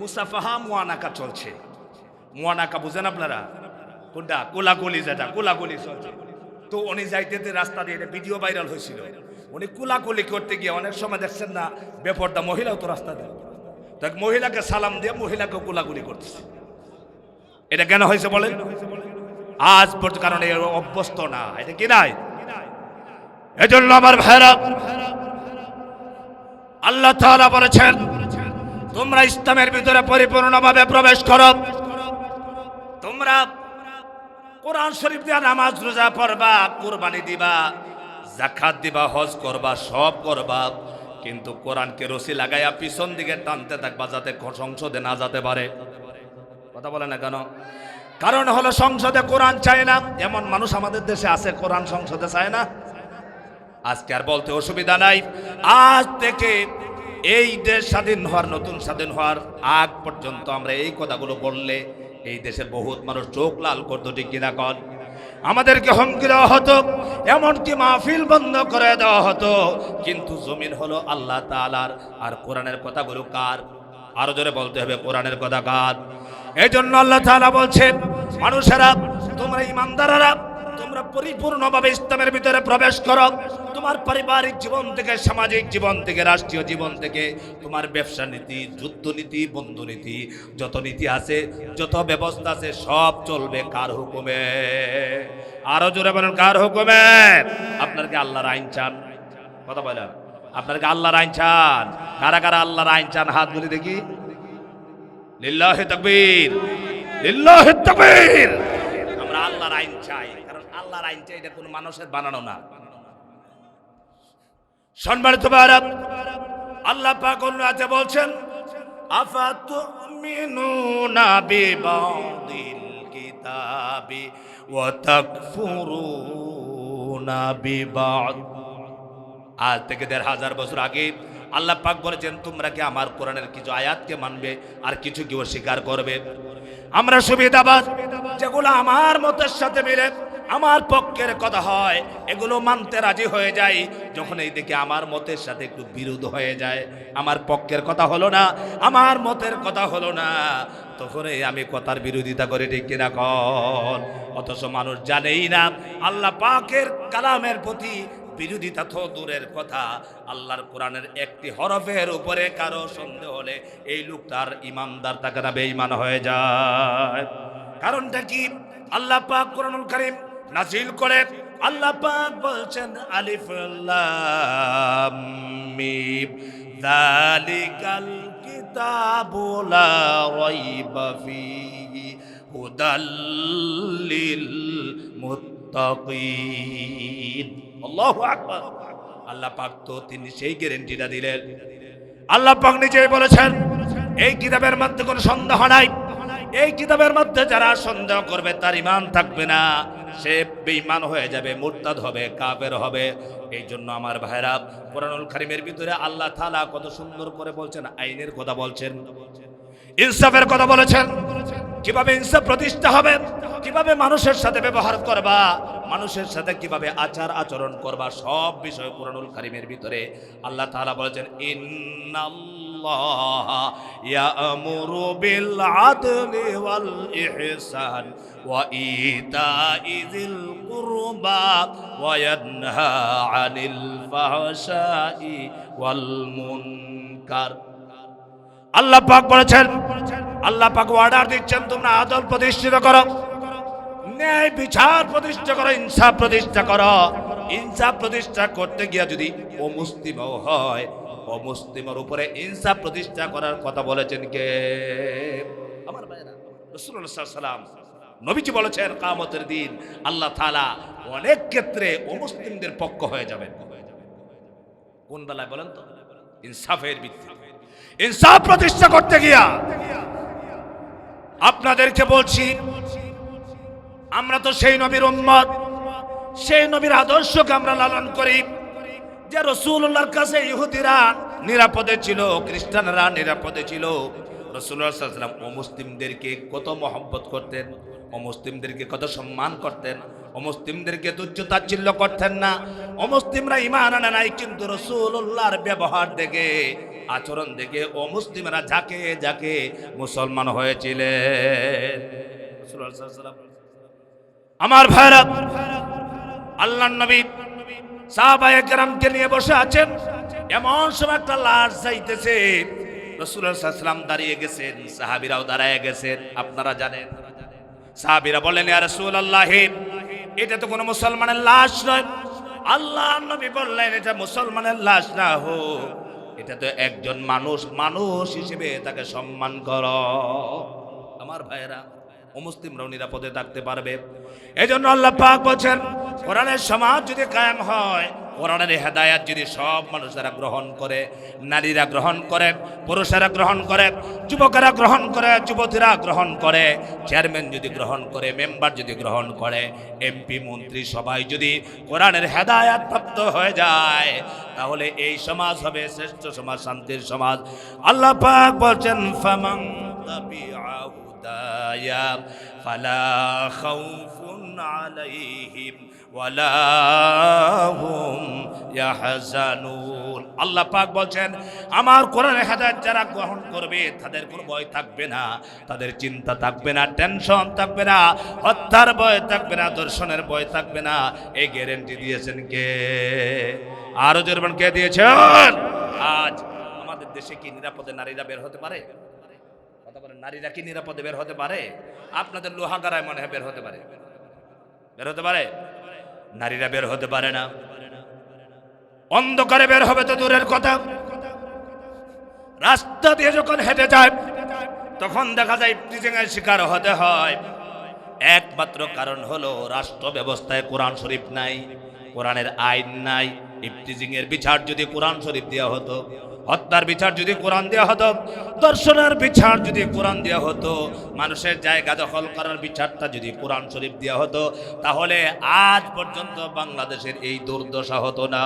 মুসাফাহা মুয়ানাকা চলছে। মুয়ানাকা বুঝেন আপনারা? কোনটা? কোলাকুলি, যেটা কোলাকুলি চলছে। তো উনি যাইতেতে রাস্তা দিয়ে, ভিডিও ভাইরাল হয়েছিল, উনি কোলাকুলি করতে গিয়ে অনেক সময় দেখছেন না বেপরদা মহিলাও তো রাস্তা দেয়, তো এক মহিলাকে সালাম দিয়ে মহিলাকে কোলাকুলি করতেছে। এটা কেন হয়েছে বলেন? আজ পর্যন্ত, কারণ এর অভ্যস্ত না, এটা কি নাই। এজন্য আমার ভাইরা, আল্লাহ তাআলা বলেছেন তোমরা ইসলামের ভিতরে পরিপূর্ণভাবে প্রবেশ করো, তোমরা কোরআন শরীফ দিয়া নামাজ রোজা পড়বা, কুরবানি দিবা, যাকাত দিবা, হজ করবা, সব করবা, কিন্তু কোরআনকে রশি লাগাইয়া পিছন দিকে টানতে থাকবা যাতে সংসদে না যেতে পারে। কথা বলে না কেন? কারণ হলো সংসদে কোরআন চায় না। এমন মানুষ আমাদের দেশে আছে কোরআন সংসদে চায় না। আজকে আর বলতে অসুবিধা নাই, আজ থেকে এই দেশ স্বাধীন হওয়ার, নতুন স্বাধীন হওয়ার আগ পর্যন্ত আমরা এই কথাগুলো বললে এই দেশের বহুত মানুষ চোখ লাল করতো। ঠিক কিনা কন? আমাদেরকে হুমকি দেওয়া হতো, এমনকি মাহফিল বন্ধ করে দেওয়া হতো, কিন্তু জমিন হলো আল্লাহ তাআলার, আর কোরআনের কথাগুলো কার? আরো জোরে বলতে হবে, কোরআনের কথা কার? এই জন্য আল্লাহ তাআলা বলছেন, মানুষেরা, তোমরা ইমানদারেরা, তোমরা পরিপূর্ণভাবে ইসলামের ভিতরে প্রবেশ করো। তোমার পারিবারিক জীবন থেকে, সামাজিক জীবন থেকে, রাষ্ট্রীয় জীবন থেকে, তোমার ব্যবসা নীতি, যুদ্ধ নীতি, বন্ধু নীতি, যত নীতি আছে, যত ব্যবস্থা আছে, সব চলবে কার হুকুমে? আরো জোরে বলেন, কার হুকুমে? আপনার কি আল্লাহর আইন চান? কথা বলেন, আপনার কি আল্লাহর আইন চান? কারা কারা আল্লাহর আইন চান? হাত তুলে দেখি। লিল্লাহি তাকবীর, লিল্লাহি তাকবীর। আমরা আল্লাহর আইন চাই, কারণ আল্লাহর আইন চাই, এটা কোনো মানুষের বানানো না। সম্মানিত ভাইরা, আল্লাহ পাক অন্যতে বলছেন, আফাতুমিনুনা বিবাদিল কিতাবি ওয়া তাকফুরুনা বিবাদ। আজ থেকে ১৫০০ বছর আগে আল্লাহ পাক বলেছেন, তোমরা কি আমার কোরআনের কিছু আয়াতকে মানবে আর কিছু কি অস্বীকার করবে? আমরা সুবিধাবাদ, যেগুলো আমার মতের সাথে মিলে, আমার পক্ষের কথা হয়, এগুলো মানতে রাজি হয়ে যাই। যখন এই দিকে আমার মতের সাথে একটু বিরোধ হয়ে যায়, আমার পক্ষের কথা হলো না, আমার মতের কথা হলো না, তখনই আমি কথার বিরোধিতা করে। ঠিক কিনা কন? অথচ মানুষ জানেই না আল্লাহ পাকের কালামের প্রতি বিরোধিতা তো দূরের কথা, আল্লাহর কোরআনের একটি হরফের উপরে কারো সন্দেহ হলে এই লোকটার ইমানদার থাকে না, বেঈমান হয়ে যায়। কারণটা কি? আল্লাহ পাক কোরআনুল কারীম নাজিল করে, আল্লাহ পাক বলছেন, আলিফ লাম মিম যালিকাল কিতাবু লা রাইবা ফীহি হুদাল লিল মুত্তাকিন। আল্লাহু আকবার। আল্লাহ পাক তো তিনি সেই গ্যারান্টিটা দিলেন। আল্লাহ পাক নিজেই বলেছেন, এই কিতাবের মধ্যে কোনো সন্দেহ নাই, এই কিতাবের মধ্যে যারা সন্দেহ করবে তার ঈমান থাকবে না, সে বেঈমান হয়ে যাবে, মুরতাদ হবে, কাফের হবে। এই জন্য আমার ভাইরা, কোরআনুল কারীমের ভিতরে আল্লাহ তাআলা কত সুন্দর করে বলছেন, আইনের কথা বলছেন, ইনসাফের কথা বলেছেন, কিভাবে ইনসাফ প্রতিষ্ঠা হবে, কিভাবে মানুষের সাথে ব্যবহার করবা, মানুষের সাথে কিভাবে আচার আচরণ করবা, সব বিষয় কোরআনুল কারীমের ভিতরে আল্লাহ তাআলা বলেছেন। ইন্নাল্লাহ ইন্নাল্লাহ ইয়া'মুরু বিল আদলি ওয়াল ইহসান ওয়া ইতা'i যিল কুরবা ওয়া ইয়ানহা আনিল ফাহশাই ওয়াল মুনকার। আল্লাহ পাক বলেছেন, আল্লাহ পাক অর্ডার দিচ্ছেন তোমরা আদল প্রতিষ্ঠিত করো, ন্যায় বিচার প্রতিষ্ঠা করো, ইনসাফ প্রতিষ্ঠা করো। ইনসাফ প্রতিষ্ঠা করতে গিয়া যদি অমুসলিমও হয়, অমুসলিমের উপরে ইনসাফ প্রতিষ্ঠা করার কথা বলেছেন কে? আমার ভাইরা, রাসূলুল্লাহ সাল্লাল্লাহু আলাইহি ওয়াসাল্লাম নবীজি বলেছেন কিয়ামতের দিন আল্লাহ তাআলা অনেক ক্ষেত্রে অমুসলিমদের পক্ষ হয়ে যাবেন। কোন বেলায় বলেন তো? ইনসাফের ভিত্তিতে ইনসাফ প্রতিষ্ঠা করতে গিয়া আপনাদেরকে বলছি, আমরা তো সেই নবীর উম্মত, সেই নবীর আদর্শকে আমরা লালন করি। যে রাসূলুল্লাহর কাছে ইহুদিরা নিরাপদে ছিল, খ্রিস্টানরা নিরাপদে ছিল। রাসূলুল্লাহ সাল্লাল্লাহু আলাইহি ওয়াসাল্লাম অমুসলিমদেরকে কত মহব্বত করতেন, অমুসলিমদেরকে কত সম্মান করতেন, অমুসলিমদেরকে তুচ্ছ তাচ্ছিল্য করতেন না। অমুসলিমরা ঈমান আনে নাই, কিন্তু রাসূলুল্লাহর ব্যবহার দেখে, আচরণ দেখে অমুসলিমরা যাকে যাকে মুসলমান হয়েছিলেন। রাসূলুল্লাহ সাল্লাল্লাহু আলাইহি ওয়াসাল্লাম, আমার ভাইরা, আল্লাহর নবী সাহাবায়ে কেরামকে নিয়ে বসে আছেন, এমন সময় একটা লাশ যাইতেছে। রাসূলুল্লাহ সাল্লাল্লাহু আলাইহি ওয়াসাল্লাম দাঁড়িয়ে গেছেন, সাহাবীরাও দাঁড়ায় গেছেন। আপনারা জানেন, সাহাবীরা বলেন, ইয়া রাসূলুল্লাহ, এটা তো কোনো মুসলমানের লাশ নয়। আল্লাহর নবী বললেন, এটা মুসলমানের লাশ না হোক, এটা তো একজন মানুষ, মানুষ হিসেবে তাকে সম্মান করো। আমার ভাইরা, অমুসলিমরাও নিরাপদে থাকতে পারবে। এই জন্য আল্লাহ পাক বলেন, কোরআনের সমাজ যদি কায়েম হয়, কোরআনের হেদায়াত যদি সব মানুষেরা গ্রহণ করে, নারীরা গ্রহণ করে, পুরুষেরা গ্রহণ করে, যুবকেরা গ্রহণ করে, যুবতীরা গ্রহণ করে, চেয়ারম্যান যদি গ্রহণ করে, মেম্বার যদি গ্রহণ করে, এমপি মন্ত্রী সবাই যদি কোরআনের হেদায়াত প্রাপ্ত হয়ে যায়, তাহলে এই সমাজ হবে শ্রেষ্ঠ সমাজ, শান্তির সমাজ। আল্লাহ পাক বলেন, ফামান তাবিআ হুদায়া ফালা খাউফুন আলাইহিম ওয়ালা হুম ইয়াহজানুন। আল্লাহ পাক বলছেন, আমার কোরআনের হেদায়েত যারা গ্রহণ করবে তাদের কোনো ভয় থাকবে না, তাদের চিন্তা থাকবে না, টেনশন থাকবে না, হত্যার ভয় থাকবে না, দর্শনের ভয় থাকবে না। এই গ্যারান্টি দিয়েছেন কে? আরো জোরবান কে দিয়েছেন? আজ আমাদের দেশে কি নিরাপদে নারীরা বের হতে পারে? কথা বলেন, নারীরা কি নিরাপদে বের হতে পারে? আপনাদের লোহাগাড়ায় মনে হয় বের হতে পারে, বের হতে পারে? নারীরা বের হতে পারে না। অন্ধকারে বের হবে তো দূরের কথা, রাস্তা দিয়ে যখন হেঁটে যায় তখন দেখা যায় ইফতিজিংয়ের শিকার হতে হয়। একমাত্র কারণ হলো রাষ্ট্র ব্যবস্থায় কোরআন শরীফ নাই, কোরআনের আইন নাই। ইফতিজিংয়ের বিচার যদি কোরআন শরীফ দেওয়া হতো, হত্যার বিচার যদি কোরআন দেওয়া হতো, দর্শনের বিচার যদি কোরআন দেওয়া হতো, মানুষের জায়গা দখল করার বিচারটা যদি কোরআন শরীফ দেওয়া হতো, তাহলে আজ পর্যন্ত বাংলাদেশের এই দুর্দশা হতো না।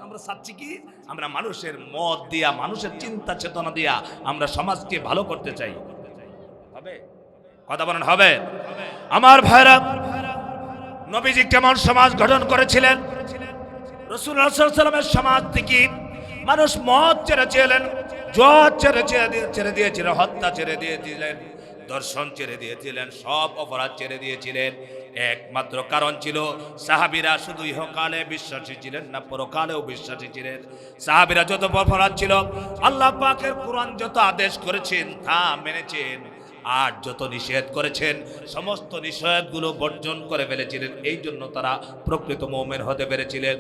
আমরা চাচ্ছি কি? আমরা মানুষের মত দিয়া, মানুষের চিন্তা চেতনা দিয়া আমরা সমাজকে ভালো করতে চাই। হবে? কথা বলেন, হবে? আমার ভাইরা, নবীজি কেমন সমাজ গঠন করেছিলেন? রাসূলুল্লাহ সাল্লাল্লাহু আলাইহি ওয়াসাল্লামের সমাজ থেকে মানুষ মদ ছেড়েছিলেন, জুয়া ছেড়ে দিয়েছিলেন, হত্যা ছেড়ে দিয়েছিলেন, দর্শন ছেড়ে দিয়েছিলেন, সব অপরাধ ছেড়ে দিয়েছিলেন। একমাত্র কারণ ছিল সাহাবীরা শুধু ইহকালে বিশ্বাসী ছিলেন না, পরকালেও বিশ্বাসী ছিলেন। সাহাবীরা যত অপরাধ ছিল, আল্লাহ পাকের কোরআন যত আদেশ করেছেন তা মেনেছেন, আর যত নিষেধ করেছেন সমস্ত নিষেধগুলো বর্জন করে ফেলেছিলেন। এই জন্য তারা প্রকৃত মুমিন হতে পেরেছিলেন।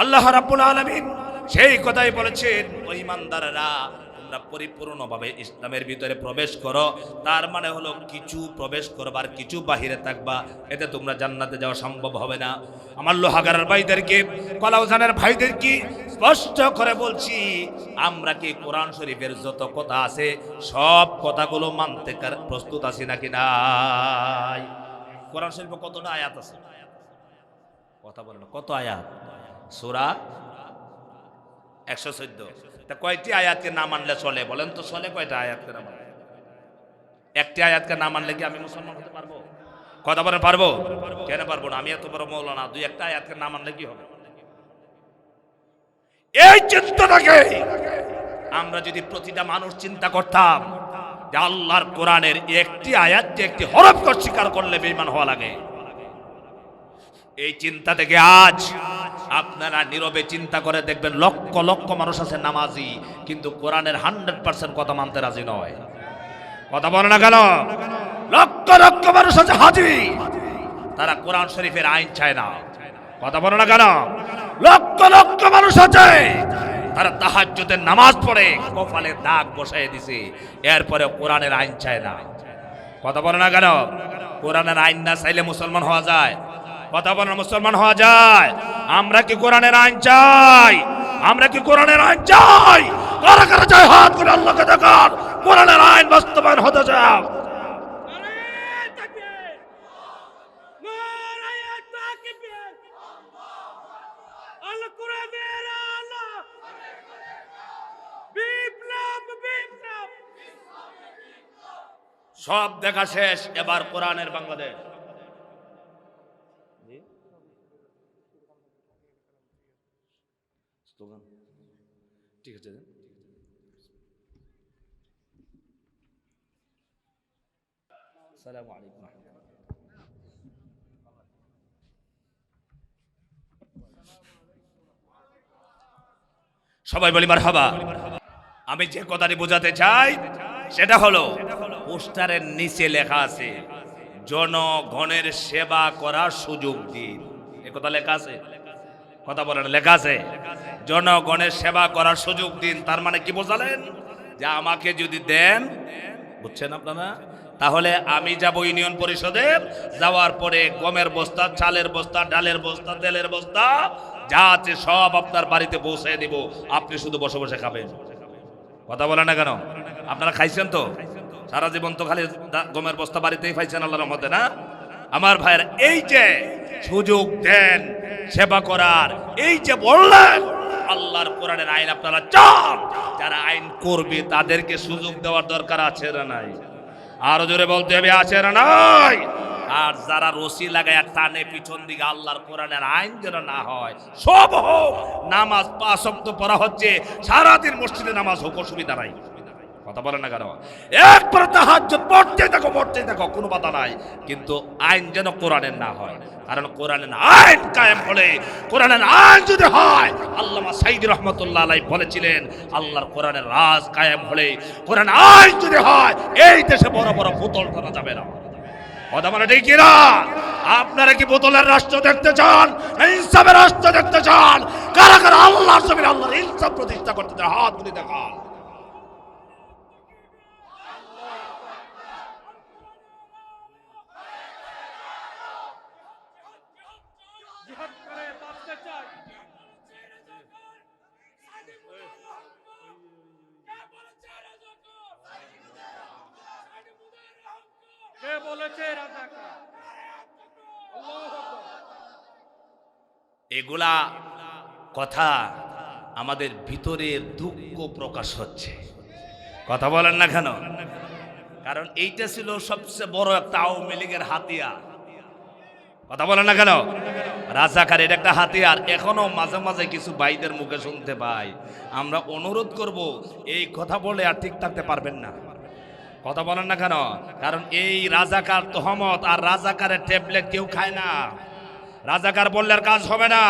আল্লাহ রাব্বুল আলামিন সেই কথাই বলেছেন, ও ঈমানদাররা, তোমরা পরিপূর্ণভাবে ইসলামের ভিতরে প্রবেশ করো। তার মানে হলো কিছু প্রবেশ করবার, কিছু বাহিরে থাকবা, এতে তোমরা জান্নাতে যাওয়া সম্ভব হবে না। আমার লোহাগাড়ার ভাইদেরকে, কলাউজানের ভাইদেরকে স্পষ্ট করে বলছি, আমরা কি কোরআন শরীফের যত কথা আছে সব কথাগুলো মানতে প্রস্তুত আছি নাকি নাই? কোরআন শরীফে কতটা আয়াত আছে? কথা বলেন, কত আয়াত? সূরা 114। তা কয়টি আয়াতকে না মানলে চলে? বলেন তো, চলে কয়টা আয়াতকে না মানলে? একটি আয়াতকে না মানলে কি আমি মুসলমান হতে পারবো? কথা বলেন, পারবো? কেন পারবো না? আমি এত বড় মৌলানা, দুই একটা আয়াতকে না মানলে কি হবে? এই চিন্তাটাকে আমরা যদি প্রতিটা মানুষ চিন্তা করতাম যে আল্লাহর কোরআনের একটি আয়াতকে একটি হরফ স্বীকার করলে বেঈমান হওয়া লাগে, এই চিন্তা থেকে আজ আপনারা নীরবে চিন্তা করে দেখবেন লক্ষ লক্ষ মানুষ আছে নামাজি, কিন্তু কোরআনের 100% কথা মানতে রাজি নয়। কথা বলে না কেন? লক্ষ লক্ষ মানুষ আছে হাজি, তারা কোরআন শরীফের আইন চায় না। কথা বলে না কেন? লক্ষ লক্ষ মানুষ আছে তারা তাহাজ্জুদের নামাজ পড়ে কপালে দাগ বসায় দিছে, এরপরে কোরআনের আইন চায় না। কথা বলে না কেন? কোরআনের আইন না চাইলে মুসলমান হওয়া যায়? কথা বলে না মুসলমান হওয়া যায়? আমরা কি কোরআনের আইন চাই? আমরা কি কোরআনের আইন চাই? কারা কারা চাই হাত করে আল্লাহকে দেখান কোরআনের আইন বাস্তবায়ন হতে চায়। সব দেখা শেষ, এবার কোরআনের বাংলাদেশ। ঠিক আছে, আসসালামু আলাইকুম। সবাই বলি মারহাবা। আমি যে কথাটি বোঝাতে চাই সেটা হলো, পোস্টারের নিচে লেখা আছে জনগণের সেবা করার সুযোগ দিন। এ কথা লেখা আছে? কথা বলেন, লেখা আছে জনগণের সেবা করার সুযোগ দিন। তার মানে কি বোঝালেন? যে আমাকে যদি দেন, বুঝছেন আপনারা, তাহলে আমি যাব ইউনিয়ন পরিষদে, যাওয়ার পরে গমের বস্তা, চালের বস্তা, ডালের বস্তা, তেলের বস্তা যা আছে সব আপনার বাড়িতে পৌঁছে দিব, আপনি শুধু বসে বসে খাবেন। কথা বলে না কেন? আপনারা খাইছেন তো? সারা জীবন তো খালি গমের বস্তা বাড়িতেই খাইছেন আল্লাহর রহমতে, না? আমার ভাইয়ের, এই যে সুযোগ দেন সেবা করার, এই যে বললেন আল্লাহর কোরআনের আইন আপনারা চান, যারা আইন করবে তাদেরকে সুযোগ দেওয়ার দরকার আছে না নাই? আরো জোরে বলতে হবে, আছে না নাই? আর যারা রশি লাগায় টানে পিছন দিকে আল্লাহর কোরআনের আইন যেন না হয়, সব হোক, নামাজ 5 ওয়াক্ত পড়া হচ্ছে, সারাদিন মসজিদে নামাজ হোক, অসুবিধা নাই। কথা বলে না কেন? একবার তাহাজ্জুদ পড়তে থাকো, কোনো বাধা নাই, কিন্তু আইন যেন কোরআনের না হয়। কারণ কোরআনের আইন কায়েম হলে, কোরআনের আইন যদি হয়, আল্লামা সাইদি রহমতুল্লাহ আলাইহি বলেছিলেন, আল্লাহর কোরআনের রাজ কায়েম হলে, কোরআন আইন যদি হয়, এই দেশে বড় বড় বোতল টানা যাবে না। কথা বলে ঠিক কিনা? আপনারা কি বোতলের রাষ্ট্র দেখতে চান, ইনসাফের রাষ্ট্র দেখতে চান? কারা কারা আল্লাহর জমিনে আল্লাহর ইনসাফ প্রতিষ্ঠা করতে চান? হাত তুলে দেখান। এগুলা কথা আমাদের ভিতরের দুঃখ প্রকাশ হচ্ছে। কথা বলেন না কেন? কারণ এইটা ছিল সবচেয়ে বড় একটা আওয়ামী লীগের হাতিয়ার। কথা বলেন না কেন? রাজাকার এটা একটা হাতিয়ার। এখনো মাঝে মাঝে কিছু ভাইদের মুখে শুনতে পাই। আমরা অনুরোধ করব, এই কথা বলে আর ঠিক থাকতে পারবেন না। কথা বলেন না কেন? কারণ এই রাজাকার তহমত আর রাজাকারের ট্যাবলেট কেউ খায় না। রাজাকার বললে আর কাজ হবে না।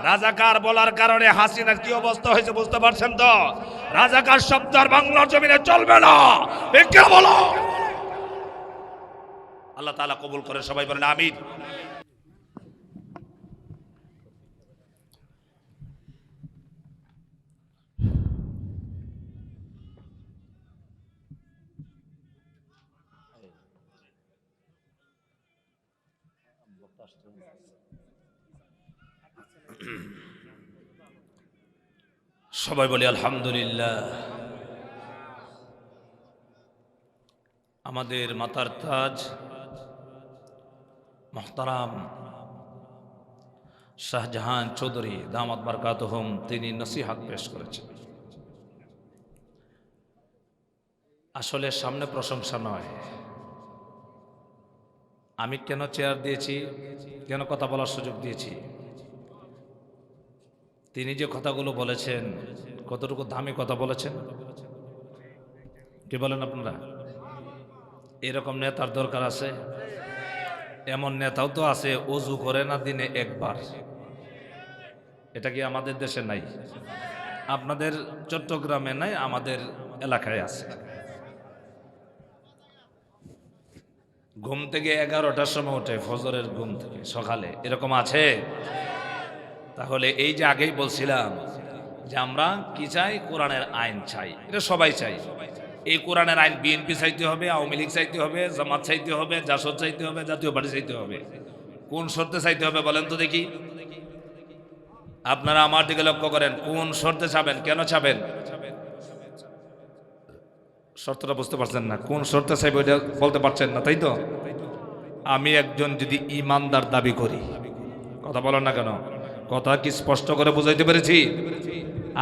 রাজাকার বলার কারণে হাসিনার কি অবস্থা হয়েছে বুঝতে পারছেন তো? রাজাকার শব্দ আর বাংলার জমিনে চলবে না। কে বলো? আল্লাহ তাআলা কবুল করে, সবাই বলেন আমিন। সবাই বলি আলহামদুলিল্লাহ। আমাদের মাতার তাজ মুহতারাম শাহজাহান চৌধুরী দামাত বারকাতুহুম, তিনি নসিহত পেশ করেছেন। আসলে সামনে প্রশংসা নয়, আমি কেন চেয়ার দিয়েছি, কেন কথা বলার সুযোগ দিয়েছি, তিনি যে কথাগুলো বলেছেন কতটুকু দামি কথা বলেছেন? কি বলেন আপনারা? এরকম নেতার দরকার আছে? এমন নেতাও তো আছে অজু করে না দিনে একবার। এটা কি আমাদের দেশে নাই? আপনাদের চট্টগ্রামে নাই, আমাদের এলাকায় আছে। ঘুম থেকে 11টার সময় ওঠে, ফজরের ঘুম থেকে সকালে, এরকম আছে? তাহলে এই যে আগেই বলছিলাম যে আমরা কি চাই? কোরআনের আইন চাই, এটা সবাই চাই। এই কোরআনের আইন বিএনপি চাইতে হবে, আওয়ামী লীগ চাইতে হবে, জামাত চাইতে হবে, জাসদ চাইতে হবে, জাতীয় পার্টি চাইতে হবে। কোন শর্তে চাইতে হবে বলেন তো দেখি? আপনারা আমার দিকে লক্ষ্য করেন, কোন শর্তে চাবেন? কেন চাবেন? শর্তটা বুঝতে পারছেন না? কোন শর্তে চাইবে ওইটা বলতে পারছেন না, তাই তো? আমি একজন যদি ইমানদার দাবি করি, কথা বলেন না কেন? কথা কি স্পষ্ট করে বুঝাইতে পেরেছি?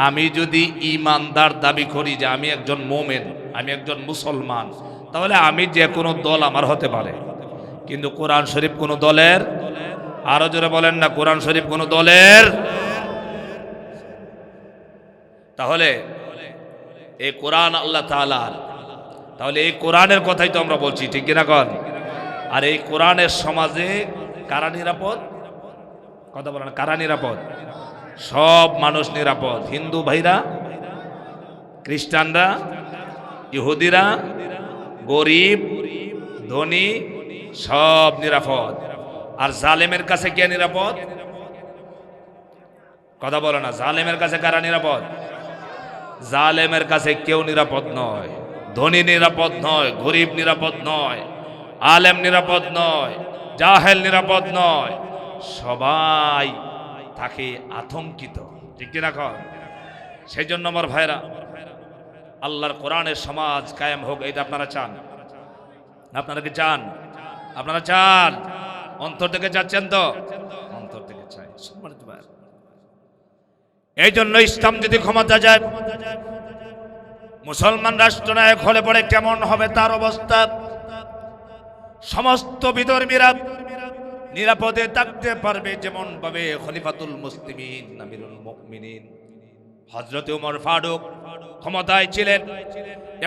আমি যদি ইমানদার দাবি করি যে আমি একজন মোমেন, আমি একজন মুসলমান, তাহলে আমি যে কোনো দল আমার হতে পারে, কিন্তু কোরআন শরীফ কোনো দলের। আরো জোরে বলেন না, কোরআন শরীফ কোনো দলের। তাহলে এই কোরআন আল্লাহ তাআলার, তাহলে এই কোরআনের কথাই তো আমরা বলছি, ঠিক কিনা কন? আর এই কোরআনের সমাজে কারা নিরাপদ? কথা বলেন, কারা নিরাপদ? সব মানুষ নিরাপদ। হিন্দু ভাইরা, খ্রিস্টানরা, ইহুদিরা, গরিব, ধনী, সব নিরাপদ। আর জালেমের কাছে কে নিরাপদ? কথা বলে না, জালেমের কাছে কারা নিরাপদ? জালেমের কাছে কেউ নিরাপদ নয়। ধনী নিরাপদ নয়, গরিব নিরাপদ নয়, আলেম নিরাপদ নয়, জাহেল নিরাপদ নয়, সবাই তাকে আতঙ্কিত, ঠিক কিনা কন? সেই জন্য আমার ভাইরা, আল্লাহর কোরআনের সমাজ কায়েম হোক, এটা আপনারা চান? আপনারা কি চান? আপনারা চান? অন্তর থেকে চাচ্ছেন তো? অন্তর থেকে চাই। এই জন্য ইসলাম যদি ক্ষমতা যায়, মুসলমান রাষ্ট্রনায়ক হলে পরে কেমন হবে তার অবস্থা? সমস্ত বিধর্মীরা নিরাপদে থাকতে পারবে, যেমন ভাবে খলিফাতুল মুসলিমিন আমিরুল মুমিনিন হযরত ওমর ফারুক ক্ষমতায় ছিলেন।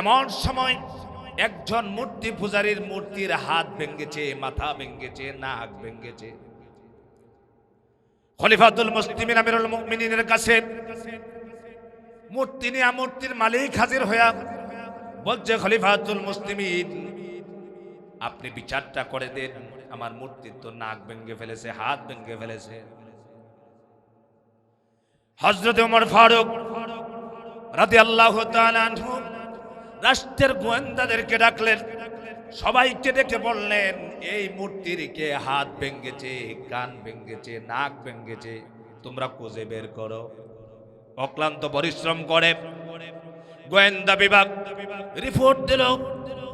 এমন সময় একজন মূর্তি পূজারীর মূর্তির হাত ভেঙেছে, মাথা ভেঙেছে, নাক ভেঙেছে। খলিফাতুল মুসলিমিন আমিরুল মুমিনিনের কাছে মূর্তি নিয়ে মূর্তির মালিক হাজির হইয়া বলছে, খলিফাতুল মুসলিমিন, আপনি বিচারটা করে দেন, আমার মূর্তির তো নাক ভেঙে ফেলেছে, হাত ভেঙে ফেলেছে। হযরত ওমর ফারুক রাদিয়াল্লাহু তাআলা আনহু রাষ্ট্রের গোয়েন্দাদেরকে ডাকলেন, সবাইকে ডেকে বললেন, এই মূর্তির কে হাত ভেঙেছে, কান ভেঙেছে, নাক ভেঙেছে, তোমরা খুঁজে বের করো। অক্লান্ত পরিশ্রম করে গোয়েন্দা বিভাগ রিপোর্ট দিল,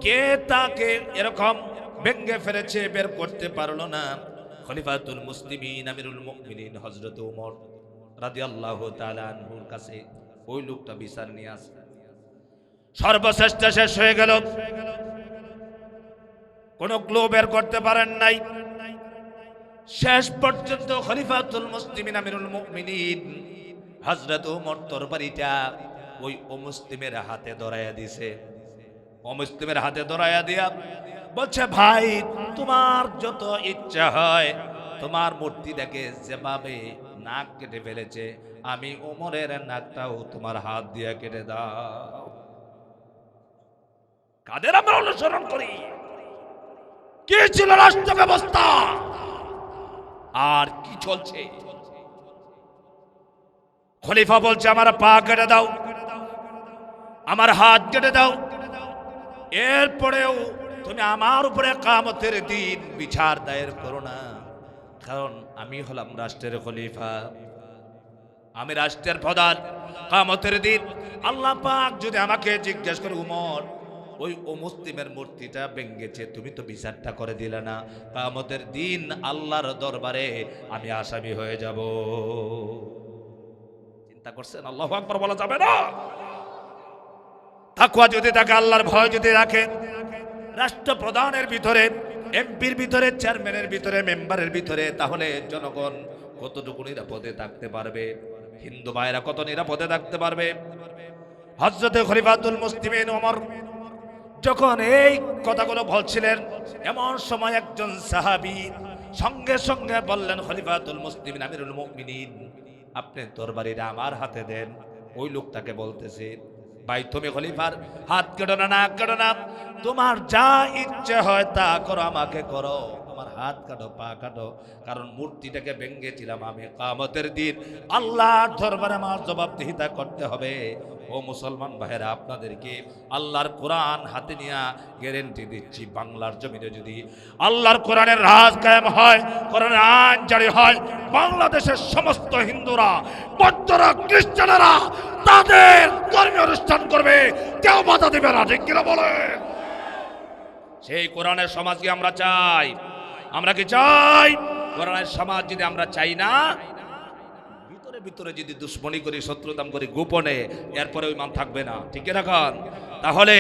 কে তাকে এরকম ভেঙে ফেলেছে বের করতে পারলো না। খলিফাতুল মুসলিমিন আমিরুল মুমিনিন হযরত ওমর রাদিয়াল্লাহু তাআলা আনহুর কাছে ওই লোকটা বিচার নিয়ে আসে। সর্বশেষটা শেষ হয়ে গেল, কোন ক্লু বের করতে পারেন নাই। শেষ পর্যন্ত খলিফাতুল মুসলিমিন আমিরুল মুমিনিন হযরত ওমর তরবারিটা ওই অমুসলিমের হাতে ধরাইয়া দিছে। অমুসলিমের হাতে ধরাইয়া দিয়া বলছে, ভাই, তোমার যত ইচ্ছা হয় তোমার মূর্তিটাকে যেভাবে নাক কেটে ফেলেছে, আমি ওমরের নাকটাও তোমার হাত দিয়ে কেটে দাও। কাদের আমরা অনুসরণ করি? কি ছিল রাষ্ট্র ব্যবস্থা আর কি চলছে? খলিফা বলছে, আমার পা কেটে দাও, আমার হাত কেটে দাও, এরপরেও তুমি আমার উপরে কিয়ামতের দিন বিচার দায়ের করো না, কারণ আমি হলাম রাষ্ট্রের খলিফা, আমি রাষ্ট্রের প্রধান। কিয়ামতের দিন আল্লাহ পাক যদি আমাকে জিজ্ঞেস করে, উমর, ওই মুসলিমের মূর্তিটা ভেঙেছে, তুমি তো বিচারটা করে দিলে না, কিয়ামতের দিন আল্লাহর দরবারে আমি আসামি হয়ে যাব। চিন্তা করছেন? আল্লাহু আকবার বলা যাবে না? তাকওয়া যদি থাকে, আল্লাহর ভয় যদি রাখে, রাষ্ট্রপ্রধানের ভিতরে, এমপির ভিতরে, চেয়ারম্যানের ভিতরে, মেম্বারের ভিতরে, তাহলে জনগণ কতটুকু নিরাপদে থাকতে পারবে? হিন্দু ভাইরা কত নিরাপদে থাকতে পারবে। হযরতে খলিফাতুল মুসলিমিন ওমর যখন এই কথাগুলো বলছিলেন, এমন সময় একজন সাহাবী সঙ্গে সঙ্গে বললেন, খলিফাতুল মুসলিমিন আমিরুল মুমিনিন, আপনি তরবারিটা আমার হাতে দেন। ওই লোকটাকে বলতেছে, ভাই তুমি খলিফার হাত কেটো না, না কেটো না, তোমার যা ইচ্ছে হয় তা করো, আমাকে করো, আমার হাত কাটো, পা কাটো, কারণ মূর্তিটাকে ভেঙ্গেছিলাম আমি। কিয়ামতের দিন আল্লাহর দরবারে আমার জবাবদিহিতা করতে হবে। ও মুসলমান ভাইরা, আপনাদেরকে আল্লাহর কোরআন হাতে নিয়ে গ্যারেন্টি দিচ্ছি, বাংলার জমিনে যদি আল্লাহর কোরআনের রাজ কায়েম হয়, কোরআনের আইন জারি হয়, বাংলাদেশের সমস্ত হিন্দুরা, বৌদ্ধরা, খ্রিস্টানেরা তাদের ধর্মীয় অনুষ্ঠান করবে, কেউ বাধা দেবে না। ঠিক কিনা বলেন? সেই কোরআনের সমাজ কি আমরা চাই? আমরা কি চাই? কোরআনের সমাজ যদি আমরা চাই না, ভিতরে ভিতরে যদি দুশ্মনী করি, শত্রুতাম করি গোপনে, এরপরে ওই মান থাকবে না। ঠিক রাখান। তাহলে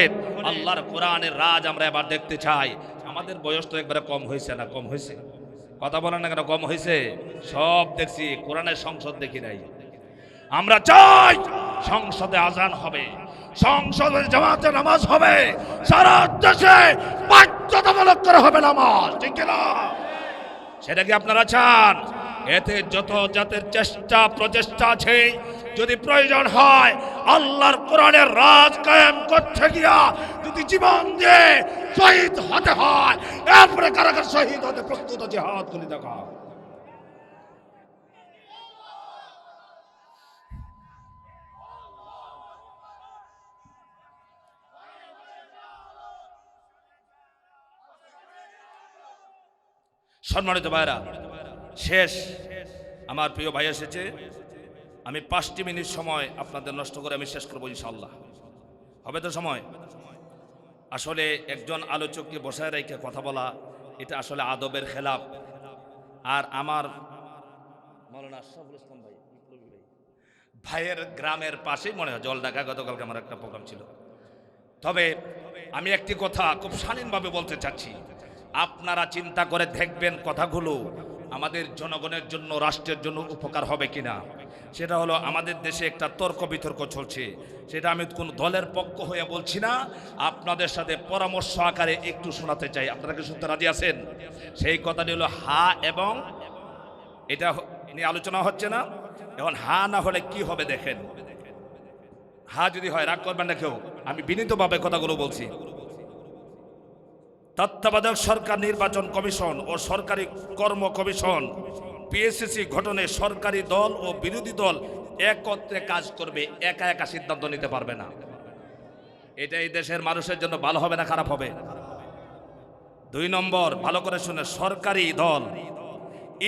আল্লাহর কোরআনের রাজ আমরা এবার দেখতে চাই। আমাদের বয়স তো একবারে কম হয়েছে না? কম হয়েছে? কথা বলেন না কেন? কম হয়েছে। সব দেখছি, কোরআনের সংসদ দেখি নাই। আমরা চাই সংসদে আজান হবে, সংসদে জামাতে নামাজ হবে, সারা দেশে বাধ্যতামূলক করা হবে নামাজ। ঠিক না? সেটা কি আপনারা চান? এতে যত জাতের চেষ্টা প্রচেষ্টা আছে, যদি প্রয়োজন হয় আল্লাহর কোরআনের রাজ কায়েম করতে গিয়া যদি জীবন দিয়ে শহীদ হতে হয়, এরপরে কারাগার শহীদ হতে প্রস্তুত আছে, হাত তুলে দেখা। সম্মানিত ভাইরা, শেষ আমার প্রিয় ভাই এসেছে, আমি 5টি মিনিট সময় আপনাদের নষ্ট করে আমি শেষ করবো ইনশাআল্লাহ। হবে তো সময়? আসলে একজন আলোচককে বসায় রেখে কথা বলা, এটা আসলে আদবের খেলাফ। আর আমার মাওলানা আশরাফুল ইসলাম ভাই, ভাইয়ের গ্রামের পাশেই মনে হয় জলঢাকা, গতকালকে আমার একটা প্রোগ্রাম ছিল। তবে আমি একটি কথা খুব শালীনভাবে বলতে চাচ্ছি, আপনারা চিন্তা করে দেখবেন কথাগুলো আমাদের জনগণের জন্য, রাষ্ট্রের জন্য উপকার হবে কিনা। সেটা হলো, আমাদের দেশে একটা তর্ক বিতর্ক চলছে, সেটা আমি কোনো দলের পক্ষ হয়ে বলছি না, আপনাদের সাথে পরামর্শ আকারে একটু শোনাতে চাই। আপনারা কি শুনতে রাজি আছেন? সেই কথাটি হলো হা এবং, এটা নিয়ে আলোচনা হচ্ছে না এখন। হা না হলে কি হবে দেখেন। হা যদি হয়, রাগ করবেন না কেউ, আমি বিনীতভাবে কথাগুলো বলছি। তত্ত্বাবধায়ক সরকার নির্বাচন কমিশন ও সরকারি কর্ম কমিশন পিএসসি গঠনে সরকারি দল ও বিরোধী দল একত্রে কাজ করবে, একা একা সিদ্ধান্ত নিতে পারবে না। এটা এই দেশের মানুষের জন্য ভালো হবে না খারাপ হবে? 2 নম্বর, ভালো করে শুনে, সরকারি দল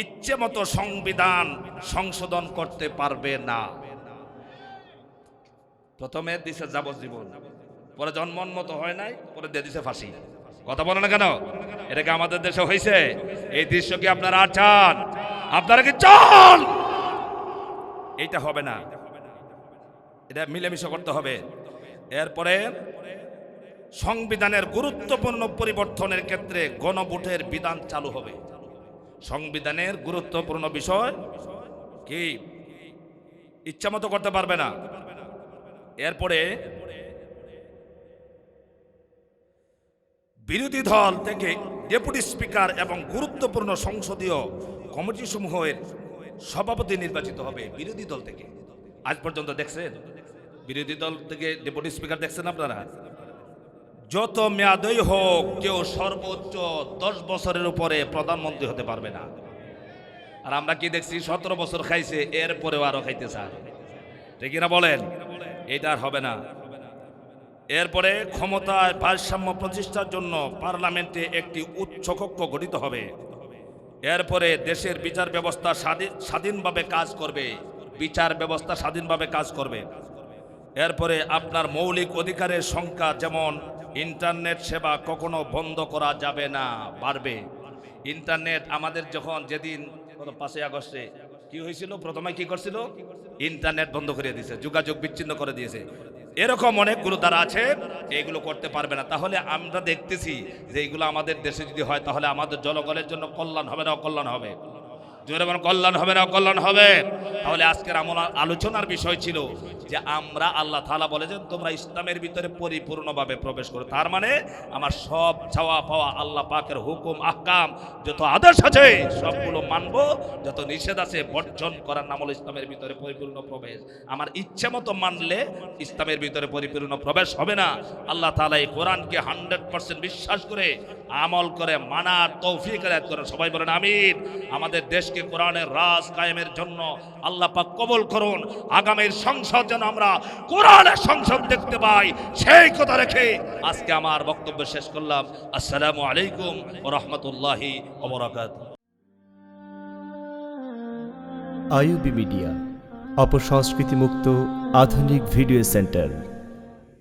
ইচ্ছে মতো সংবিধান সংশোধন করতে পারবে না। প্রথমে দিছে যাবজ্জীবন, পরে জন্মোন্মত হয় নাই, পরে দিয়ে দিছে ফাঁসি। কথা বলে না কেন? এটা কি আমাদের দেশে হয়েছে? এই দৃশ্য কি আপনারা চান? আপনারা কি চান? এইটা হবে না, এটা মিলেমিশে করতে হবে। এরপরে সংবিধানের গুরুত্বপূর্ণ পরিবর্তনের ক্ষেত্রে গণভোটের বিধান চালু হবে। সংবিধানের গুরুত্বপূর্ণ বিষয় কি ইচ্ছামতো করতে পারবে না। এরপরে বিরোধী দল থেকে ডেপুটি স্পিকার এবং গুরুত্বপূর্ণ সংসদীয় কমিটি সমূহের সভাপতি নির্বাচিত হবে বিরোধী দল থেকে। আজ পর্যন্ত দেখছেন বিরোধী দল থেকে ডেপুটি স্পিকার? দেখছেন আপনারা? যত মেয়াদই হোক, কেউ সর্বোচ্চ 10 বছরের উপরে প্রধানমন্ত্রী হতে পারবে না। আর আমরা কি দেখছি, 17 বছর খাইছে, এরপরেও আরো খাইতে চায়। ঠিক না বলেন? এটা আর হবে না। এরপরে ক্ষমতায় ভারসাম্য প্রতিষ্ঠার জন্য পার্লামেন্টে একটি উচ্চ কক্ষ গঠিত হবে। এরপরে দেশের বিচার ব্যবস্থা স্বাধীনভাবে কাজ করবে, বিচার ব্যবস্থা স্বাধীনভাবে কাজ করবে। এরপরে আপনার মৌলিক অধিকারের সংখ্যা, যেমন ইন্টারনেট সেবা কখনো বন্ধ করা যাবে না, বাড়বে। ইন্টারনেট আমাদের যখন যেদিন 5ই আগস্টে কি হয়েছিল, প্রথমে কি করছিল? ইন্টারনেট বন্ধ করে দিয়েছে, যোগাযোগ বিচ্ছিন্ন করে দিয়েছে। এরকম অনেকগুলো দ্বারা আছে, এইগুলো করতে পারবে না। তাহলে আমরা দেখতেছি যে এইগুলো আমাদের দেশে যদি হয়, তাহলে আমাদের জনগণের জন্য কল্যাণ হবে না অকল্যাণ হবে? জোরে বলেন কল্যাণ হবে না কল্যাণ হবে। তাহলে আজকের আলোচনার বিষয় ছিল যে আমরা আল্লাহ তাআলা বলেছেন তোমরা ইসলামের ভিতরে পরিপূর্ণভাবে প্রবেশ করো। তার মানে আমার সব চাওয়া পাওয়া আল্লাহ পাকের হুকুম আহকাম যত আদেশ আছে সবগুলো মানবো, যত নিষেধ আছে বর্জন করার নাম হলো ইসলামের ভিতরে পরিপূর্ণ প্রবেশ। আমার ইচ্ছে মতো মানলে ইসলামের ভিতরে পরিপূর্ণ প্রবেশ হবে না। আল্লাহ তাআলা এই কোরআনকে 100% বিশ্বাস করে আমল করে মানার তৌফিক আদায় করেন। সবাই বলেন আমিন। আমাদের দেশকে কোরআনের রাজ কায়েমের জন্য আল্লাহ পাক কবুল করুন। আগামীর সংসদ যেন আমরা কোরআনের সংসদ দেখতে পাই, সেই কথা রেখে আজকে আমার বক্তব্য শেষ করলাম। আসসালামু আলাইকুম ওয়া রাহমাতুল্লাহি ওয়া বারাকাতুহু। আইইউবি মিডিয়া, অপসংস্কৃতি মুক্ত আধুনিক ভিডিও সেন্টার।